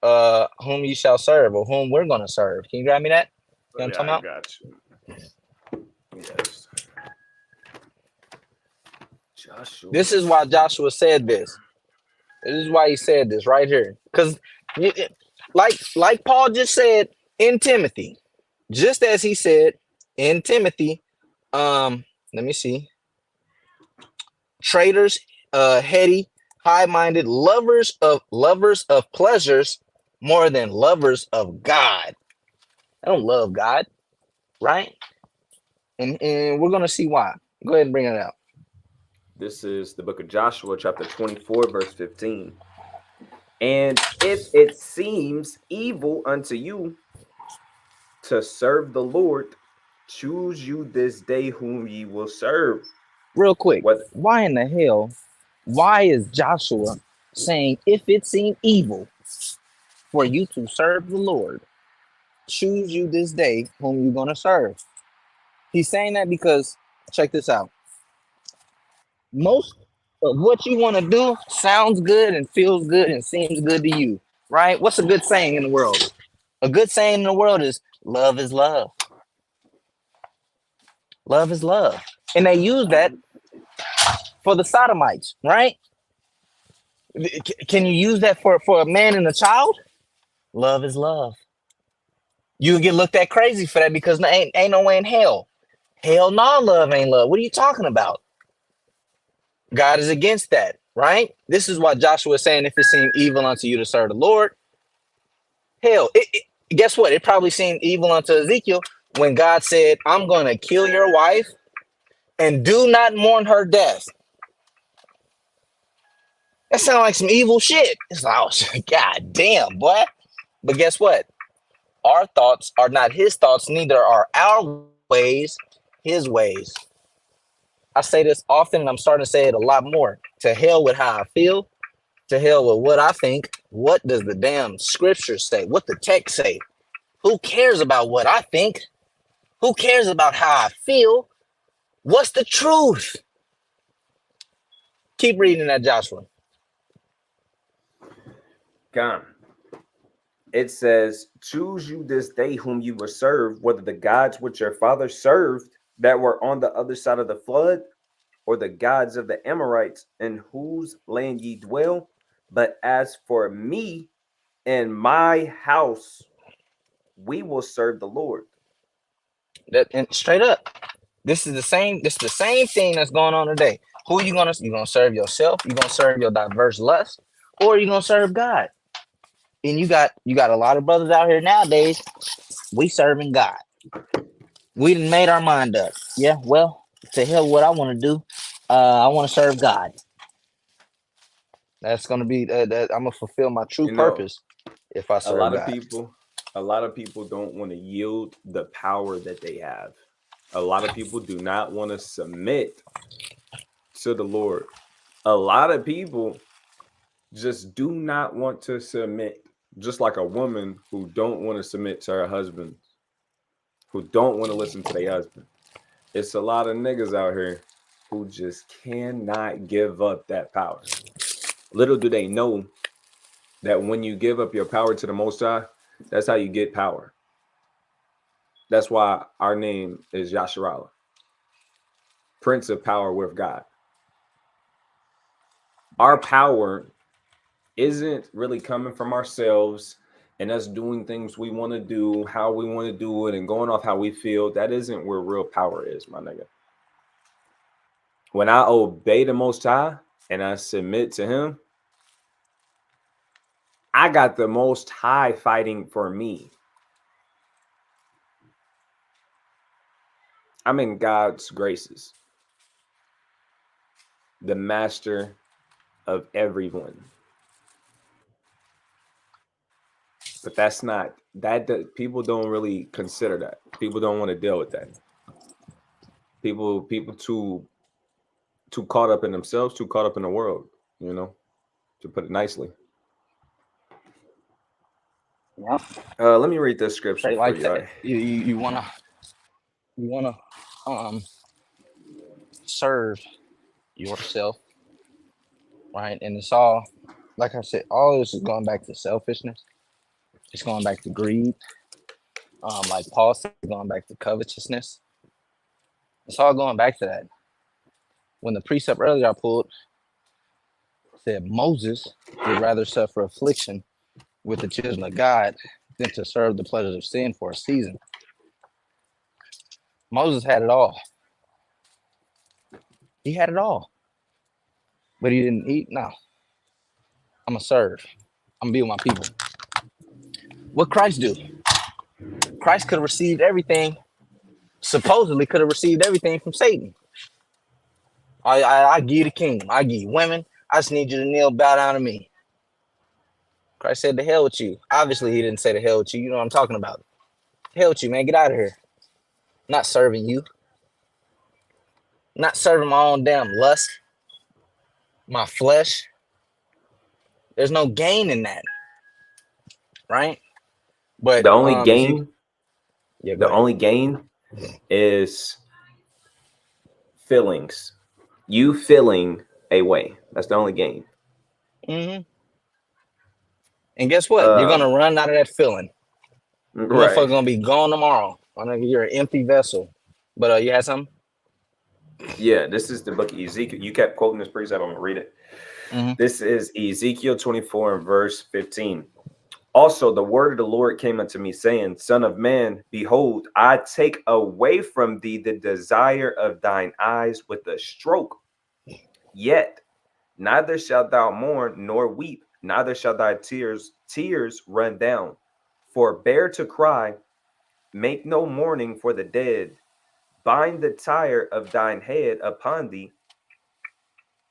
Whom you shall serve, or whom we're gonna serve. Can you grab me that? You know what I'm talking about? Got you. Yes. Joshua. This is why Joshua said this. This is why he said this right here. Because like Paul just said in Timothy, just as he said in Timothy, let me see. Traitors, heady, high-minded, lovers of pleasures more than lovers of God. I don't love God, right? And we're gonna see why. Go ahead and bring it out. This is the book of Joshua, chapter 24, verse 15. And if it seems evil unto you to serve the Lord, choose you this day whom ye will serve. Real quick, why in the hell? Why is Joshua saying, if it seem evil for you to serve the Lord, choose you this day whom you're gonna serve? He's saying that because, check this out. Most of what you want to do sounds good and feels good and seems good to you, right? What's a good saying in the world? A good saying in the world is love is love. Love is love. And they use that for the sodomites, right? Can you use that for a man and a child? Love is love. You get looked at crazy for that because ain't no way in hell. Hell no, love ain't love. What are you talking about? God is against that, right? This is what Joshua is saying, if it seemed evil unto you to serve the Lord. Hell, guess what? It probably seemed evil unto Ezekiel when God said, I'm going to kill your wife and do not mourn her death. That sounds like some evil shit. It's like, oh, God damn, boy. But guess what? Our thoughts are not his thoughts, neither are our ways his ways. I say this often, and I'm starting to say it a lot more. To hell with how I feel. To hell with what I think. What does the damn scripture say? What the text say? Who cares about what I think? Who cares about how I feel? What's the truth? Keep reading that, Joshua. Come. It says, choose you this day whom you will serve, whether the gods which your fathers served that were on the other side of the flood, or the gods of the Amorites, in whose land ye dwell. But as for me and my house, we will serve the Lord. That and straight up, this is the same. This is the same thing that's going on today. Who you gonna serve yourself? You gonna serve your diverse lust, or you gonna serve God? And you got a lot of brothers out here nowadays. We serving God. We done made our mind up. Yeah, well, to hell, what I want to do. I want to serve God. That's gonna be that I'm gonna fulfill my true You know, purpose if I a serve lot of God. people, a lot of people don't want to yield the power that they have. A lot of people do not want to submit to the Lord. A lot of people just do not want to submit, just like a woman who don't want to submit to her husband, who don't want to listen to their husband. It's a lot of niggas out here who just cannot give up that power. Little do they know that when you give up your power to the Most High, that's how you get power. That's why our name is Yasharala, Prince of Power with God. Our power isn't really coming from ourselves and us doing things we want to do, how we want to do it, and going off how we feel. That isn't where real power is, my nigga. When I obey the Most High and I submit to Him, I got the Most High fighting for me. I'm in God's graces, the master of everyone. But that's not that people don't really consider that. People don't want to deal with that. People too caught up in themselves, too caught up in the world, to put it nicely. Yeah, Let me read this scripture straight for like you. that. You wanna um serve yourself, right? And it's all, like I said, all this is going back to selfishness. It's going back to greed. Like Paul said, going back to covetousness. It's all going back to that. When the precept earlier I pulled said Moses would rather suffer affliction with the children of God than to serve the pleasures of sin for a season. Moses had it all. He had it all. But he didn't eat. No. I'm going to serve. I'm going to be with my people. What Christ do? Christ could have received everything, supposedly could have received everything from Satan. I give you the kingdom. I give you women. I just need you to kneel, bow down to me. Christ said, the hell with you. Obviously, he didn't say the hell with you. You know what I'm talking about. The hell with you, man. Get out of here. Not serving you. Not serving my own damn lust. My flesh. There's no gain in that. Right? But The only Ezekiel. gain, Yeah, go the ahead. only gain is feelings. You feeling a way. That's the only gain. Mm-hmm. And guess what? You're gonna Um, run out of that feeling. right. Motherfucker gonna be gone tomorrow. I know you're an empty vessel. But you had something? Yeah, this is the book of Ezekiel. You kept quoting this precept. I'm gonna read it. Mm-hmm. This is Ezekiel 24 and verse 15. Also, the word of the Lord came unto me, saying, Son of man, behold, I take away from thee the desire of thine eyes with a stroke. Yet neither shalt thou mourn nor weep, neither shall thy tears run down. Forbear to cry, make no mourning for the dead. Bind the tire of thine head upon thee,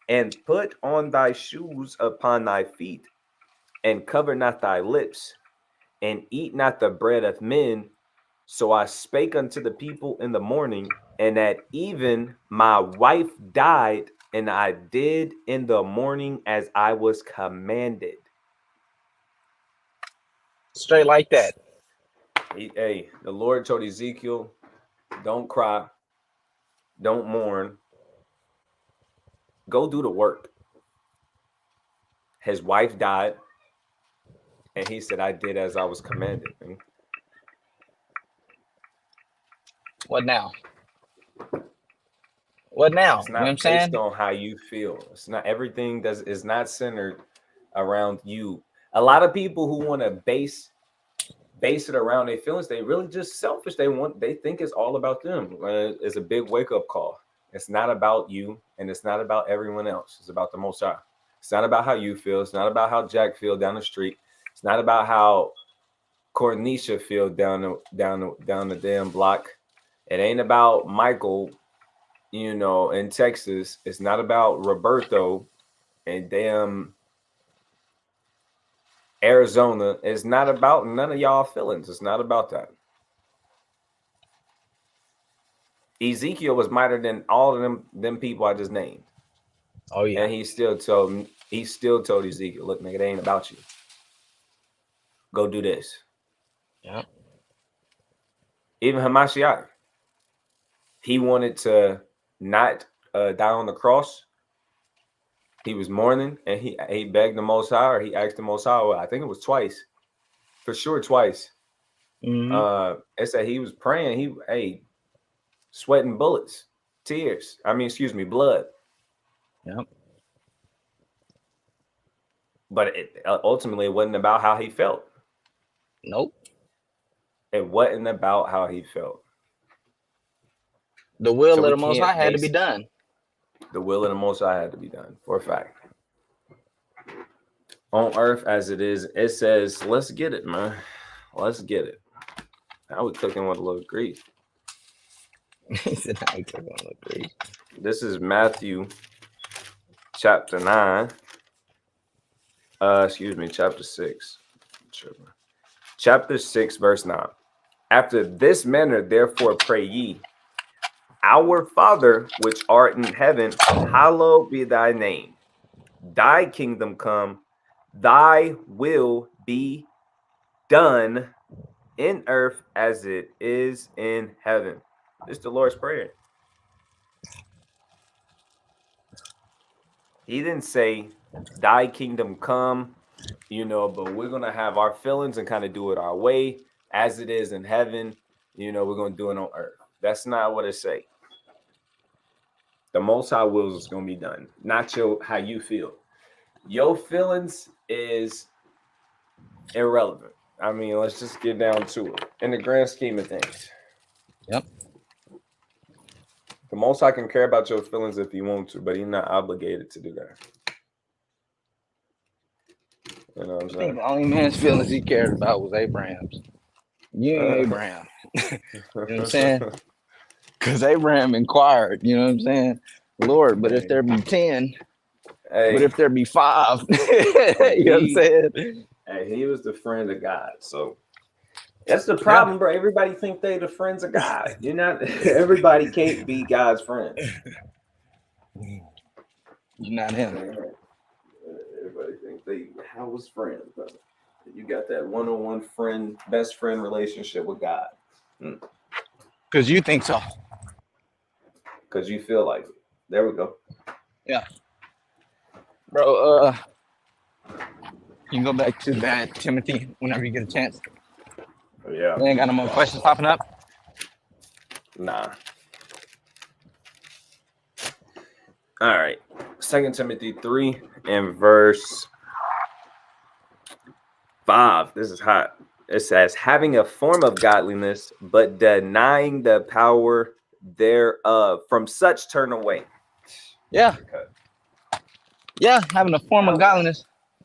and put on thy shoes upon thy feet, and cover not thy lips, and eat not the bread of men. So I spake unto the people in the morning, and at even my wife died, and I did in the morning as I was commanded. Straight like that. Hey, the Lord told Ezekiel, don't cry, don't mourn, go do the work. His wife died, and he said, I did as I was commanded. What now? What now? It's You know what I'm not based saying? on how you feel. It's not everything does is not centered around you. A lot of people who want to base it around their feelings, they really just selfish. They think it's all about them. It's a big wake up call. It's not about you, and it's not about everyone else. It's about the Most High. It's not about how you feel. It's not about how Jack feel down the street. It's not about how Cornisha feel down the damn block. It ain't about Michael, in Texas. It's not about Roberto and damn Arizona. It's not about none of y'all feelings. It's not about that. Ezekiel was mightier than all of them people I just named. Oh yeah. And he still told Ezekiel, look, nigga, it ain't about you. Go do this. Yeah. Even Hamashiach, he wanted to not die on the cross. He was mourning, and he begged the Most High, or he asked the Most High. Well, I think it was twice, for sure, twice. Mm-hmm. It said he was praying. Sweating bullets, tears. Blood. Yep. But ultimately, it wasn't about how he felt. Nope. It wasn't about how he felt. The will of the Most High had to be done. The will of the Most High had to be done, for a fact. On earth as it is, it says, let's get it, man. Let's get it. Now we're cooking with a little grease. This is Matthew chapter 9. Chapter 6. Chapter 6, verse 9. After this manner, therefore, pray ye, Our Father, which art in heaven, hallowed be thy name. Thy kingdom come, thy will be done in earth as it is in heaven. This is the Lord's Prayer. He didn't say, thy kingdom come, but we're going to have our feelings and kind of do it our way as it is in heaven. We're going to do it on earth. That's not what it say. The Most High will is going to be done, not how you feel. Your feelings is irrelevant. Let's just get down to it. In the grand scheme of things. Yep. The Most High can care about your feelings if you want to, but he's not obligated to do that. You know what I'm saying? I think the only man's feelings he cared about was Abraham's. You and Abraham. You know what I'm saying? Because Abraham inquired, you know what I'm saying? Lord, but if there be 10, but if there be 5, you know what I'm saying? Hey, he was the friend of God. So that's the problem, bro. Everybody think they the friends of God. You're not. Everybody can't be God's friend. You're not him. Everybody think they was friends, brother. You got that one-on-one friend, best friend relationship with God. Because you think so. Because you feel like it. There we go. Yeah. Bro, you can go back to that, Timothy, whenever you get a chance. Yeah. You ain't got no more questions popping up? Nah. All right. 2 Timothy 3 and verse 5. This is hot. It says, having a form of godliness, but denying the power thereof. From such turn away. Yeah. Yeah, having a form of godliness.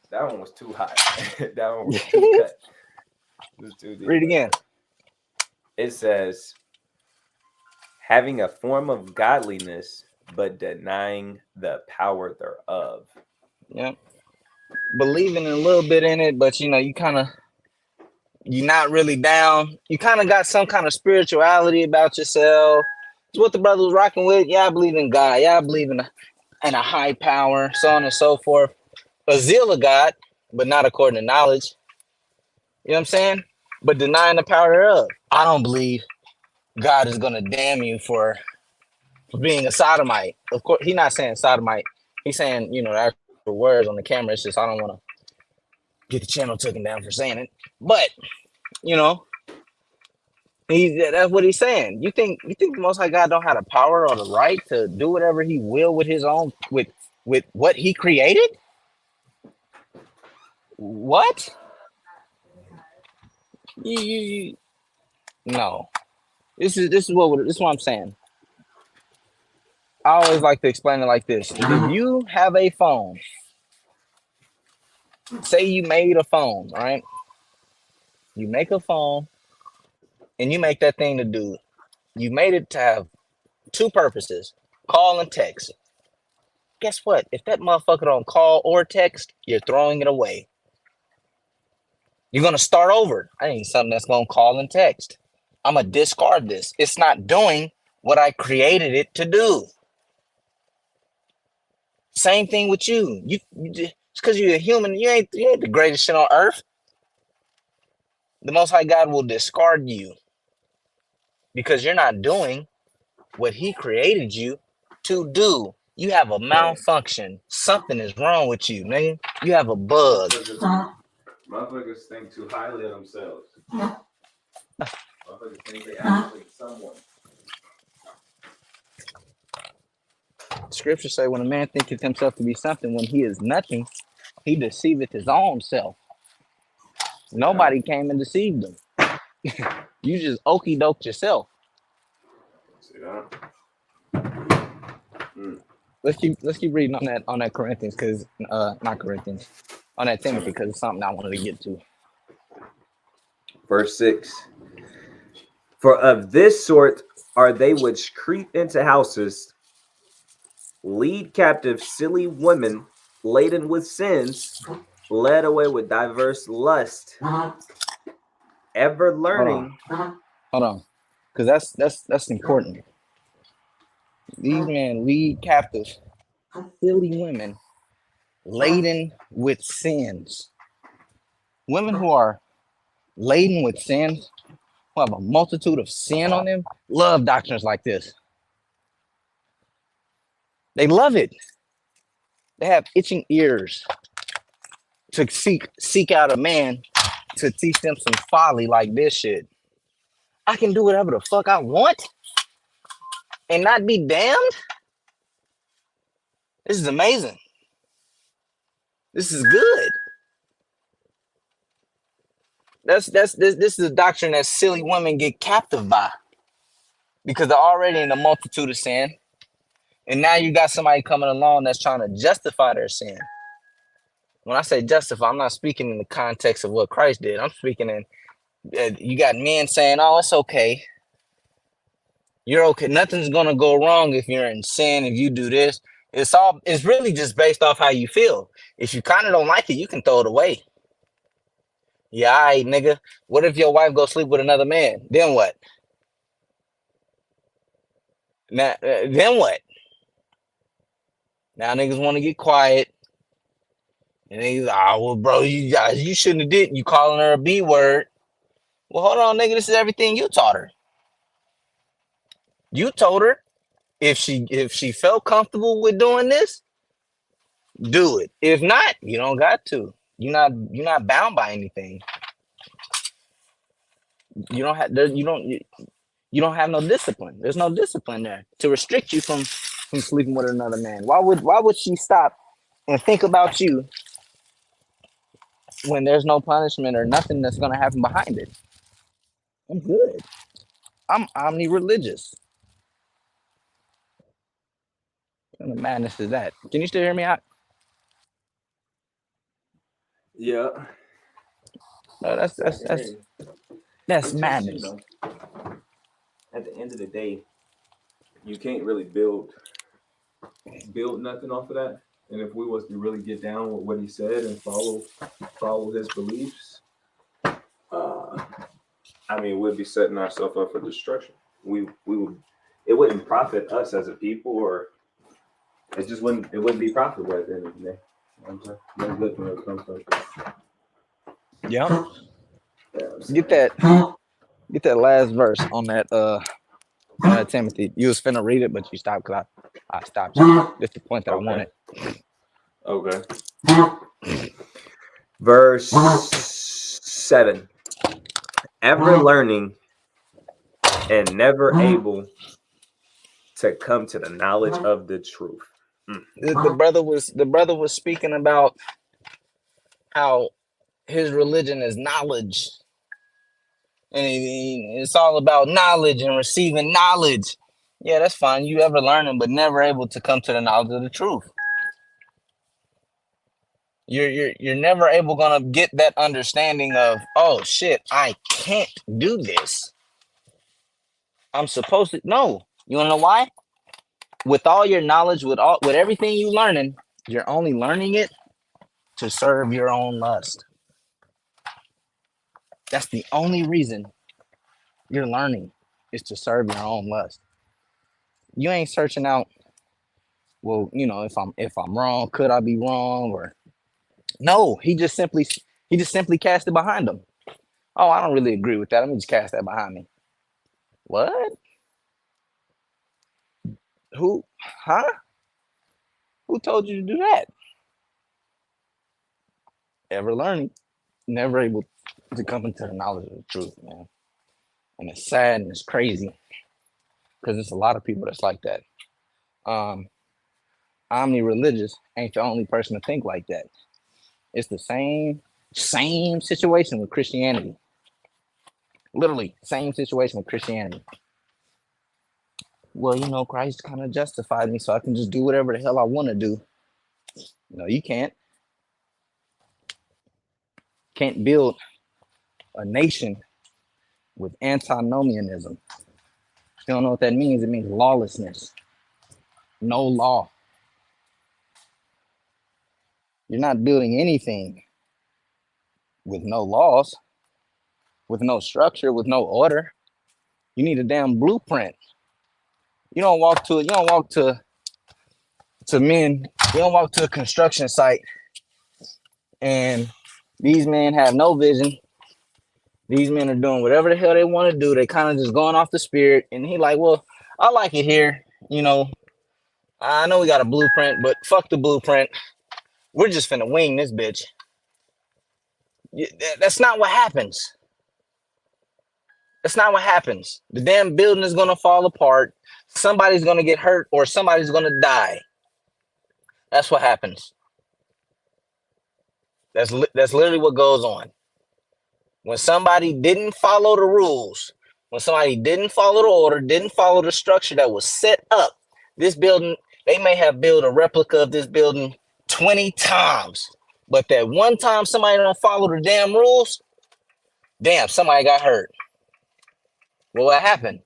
That one was too hot. That one was too cut. It was too deep. Read again. It says, having a form of godliness, but denying the power thereof. Yeah. Believing a little bit in it, but you're not really down. You kind of got some kind of spirituality about yourself. It's what the brother was rocking with. Yeah, I believe in God. Yeah, I believe in a high power, so on and so forth. A zeal of God, but not according to knowledge. You know what I'm saying? But denying the power thereof. I don't believe God is going to damn you for being a sodomite. Of course, he's not saying sodomite. He's saying, the actual words on the camera. It's just I don't want to get the channel taken down for saying it. But, he's That's what he's saying. You think the Most High God don't have the power or the right to do whatever he will with his own with what he created? What? No. This is what I'm saying. I always like to explain it like this. If you have a phone, say you made a phone, right? You make a phone and you make that thing to do. You made it to have two purposes: call and text. Guess what? If that motherfucker don't call or text, you're throwing it away. You're gonna start over. I need something that's gonna call and text. I'm gonna discard this. It's not doing what I created it to do. Same thing with you. Just because you're a human, you ain't the greatest shit on earth. The Most High God will discard you because you're not doing what He created you to do. You have a malfunction. Something is wrong with you, nigga. You have a bug. Motherfuckers think too highly of themselves. Motherfuckers think they actually someone. Scripture say when a man thinketh himself to be something when he is nothing, he deceiveth his own self. Nobody came and deceived him. You just okey doked yourself. See that? Let's keep reading on that Corinthians, because not Corinthians, on that Timothy, because it's something I wanted to get to. Verse 6. For of this sort are they which creep into houses, lead captive silly women laden with sins, led away with diverse lust, ever learning. Hold on, because that's important. These men lead captive silly women laden with sins. Women who are laden with sins, who have a multitude of sin on them, love doctrines like this. They love it. They have itching ears to seek out a man to teach them some folly like this shit. I can do whatever the fuck I want and not be damned. This is amazing. This is good. This is a doctrine that silly women get captive by, because they're already in a multitude of sin, and now you got somebody coming along that's trying to justify their sin. When I say justify, I'm not speaking in the context of what Christ did. I'm speaking in you got men saying, "Oh, it's okay. You're okay. Nothing's gonna go wrong if you're in sin. If you do this, it's really just based off how you feel. If you kind of don't like it, you can throw it away. Yeah, all right, nigga. What if your wife go sleep with another man? Then what? Now, then what? Now niggas want to get quiet, and niggas, well, bro, you shouldn't have did. You calling her a B word? Well, hold on, nigga. This is everything you taught her. You told her if she felt comfortable with doing this, do it. If not, you don't got to. You're not bound by anything. You don't have no discipline. There's no discipline there to restrict you from sleeping with another man. Why would she stop and think about you when there's no punishment or nothing that's gonna happen behind it? I'm good. I'm omni-religious. What kind of madness is that? Can you still hear me out? Yeah. No, that's madness. You know, at the end of the day, you can't really build nothing off of that. And if we was to really get down with what he said and follow his beliefs, I mean, we'd be setting ourselves up for destruction. We would. It wouldn't profit us as a people, or it wouldn't be profitable at the end of the day. You know what I'm saying? When it comes to Yeah. Get that last verse on that Timothy. You was finna read it, but you stopped because I stopped you. That's the point that I wanted. Okay. Verse 7. Ever learning, and never able to come to the knowledge of the truth. The brother was speaking about how his religion is knowledge, and it's all about knowledge and receiving knowledge. Yeah, that's fine. You ever learning, but never able to come to the knowledge of the truth. You're never able gonna get that understanding of, oh shit, I can't do this. I'm supposed to. No, you wanna know why? With all your knowledge, with everything you learning, you're only learning it to serve your own lust. That's the only reason you're learning, is to serve your own lust. You ain't searching out, well, if I'm wrong, could I be wrong? Or no, he just simply cast it behind him. Oh, I don't really agree with that. Let me just cast that behind me. What? Who? Huh? Who told you to do that? Ever learning, never able to come into the knowledge of the truth, man. And it's sad and it's crazy, because there's a lot of people that's like that. Omni-religious ain't the only person to think like that. It's the same situation with Christianity. Literally, same situation with Christianity. Well, Christ kind of justified me, so I can just do whatever the hell I want to do. No, you can't. Can't build a nation with antinomianism. You don't know what that means? It means lawlessness. No law. You're not building anything with no laws, with no structure, with no order. You need a damn blueprint. You don't walk to a construction site and these men have no vision. These men are doing whatever the hell they want to do. They kind of just going off the spirit. And he like, well, I like it here. I know we got a blueprint, but fuck the blueprint. We're just finna wing this bitch. That's not what happens. That's not what happens. The damn building is gonna fall apart. Somebody's gonna get hurt or somebody's gonna die. That's what happens. That's literally what goes on. When somebody didn't follow the rules, when somebody didn't follow the order, didn't follow the structure that was set up, this building, they may have built a replica of this building 20 times. But that one time somebody don't follow the damn rules, damn, somebody got hurt. Well, what happened?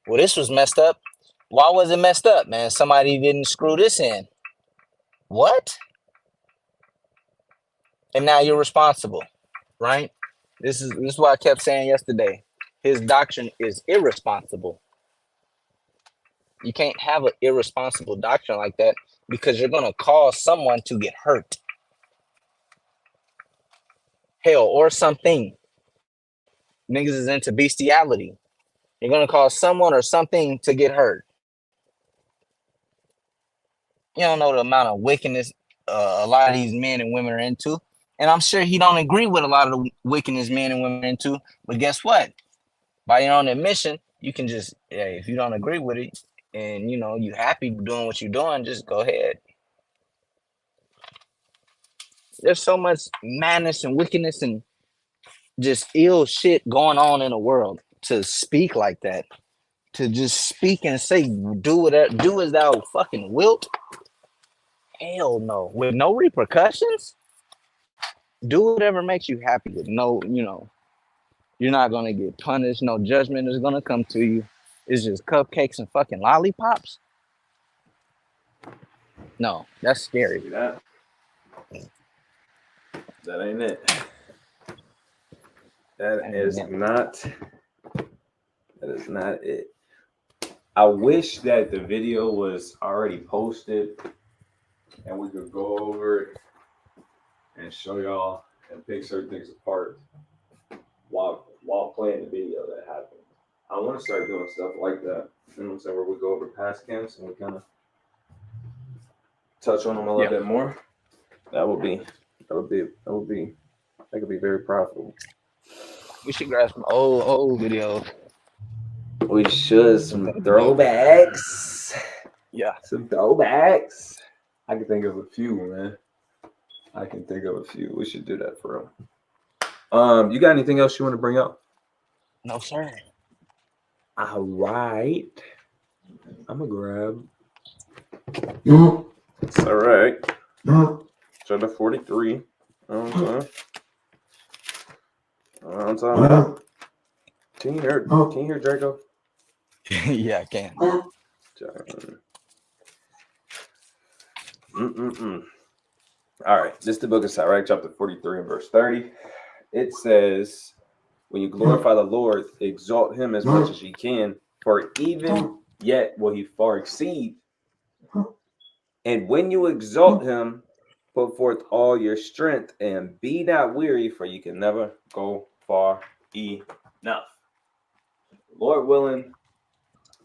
Well, this was messed up. Why was it messed up, man? Somebody didn't screw this in. What? And now you're responsible, right? This is what I kept saying yesterday. His doctrine is irresponsible. You can't have an irresponsible doctrine like that, because you're going to cause someone to get hurt. Hell, or something. Niggas is into bestiality. You're going to cause someone or something to get hurt. You don't know the amount of wickedness a lot of these men and women are into. And I'm sure he don't agree with a lot of the wickedness men and women are into. But guess what? By your own admission, you can just, if you don't agree with it and, you happy doing what you're doing, just go ahead. There's so much madness and wickedness and just ill shit going on in the world to speak like that. To just speak and say, do as thou fucking wilt. Hell no. With no repercussions? Do whatever makes you happy with no, you're not going to get punished. No judgment is going to come to you. It's just cupcakes and fucking lollipops. No, that's scary. That ain't it. That is not it. I wish that the video was already posted and we could go over it and show y'all and pick certain things apart while playing the video that happened. I want to start doing stuff like that. You know what I'm saying? Where we go over past camps and we kind of touch on them a little bit more. That could be very profitable. We should grab some old videos. What We should some throwbacks. Yeah. Some throwbacks. I can think of a few, man. I can think of a few. We should do that for real. You got anything else you want to bring up? No, sir. All right. I'm gonna grab. It's all right. So the 43. Okay. I'm talking about. Can you hear Draco? Yeah, I can. All right. This is the book of Sirach, chapter 43 and verse 30. It says, when you glorify the Lord, exalt him as much as you can, for even yet will he far exceed. And when you exalt him, put forth all your strength and be not weary, for you can never go far enough. Lord willing,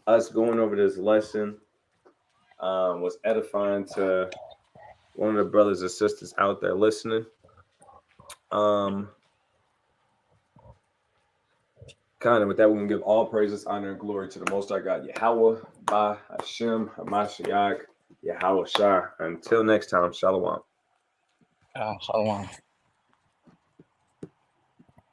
us going over this lesson was edifying to one of the brothers and sisters out there listening. Kind of with that, we can give all praises, honor, and glory to the Most High God, Yahweh, Ba, Hashem, Hamashiach, Yahweh Shah. Until next time, Shalom. Shalom.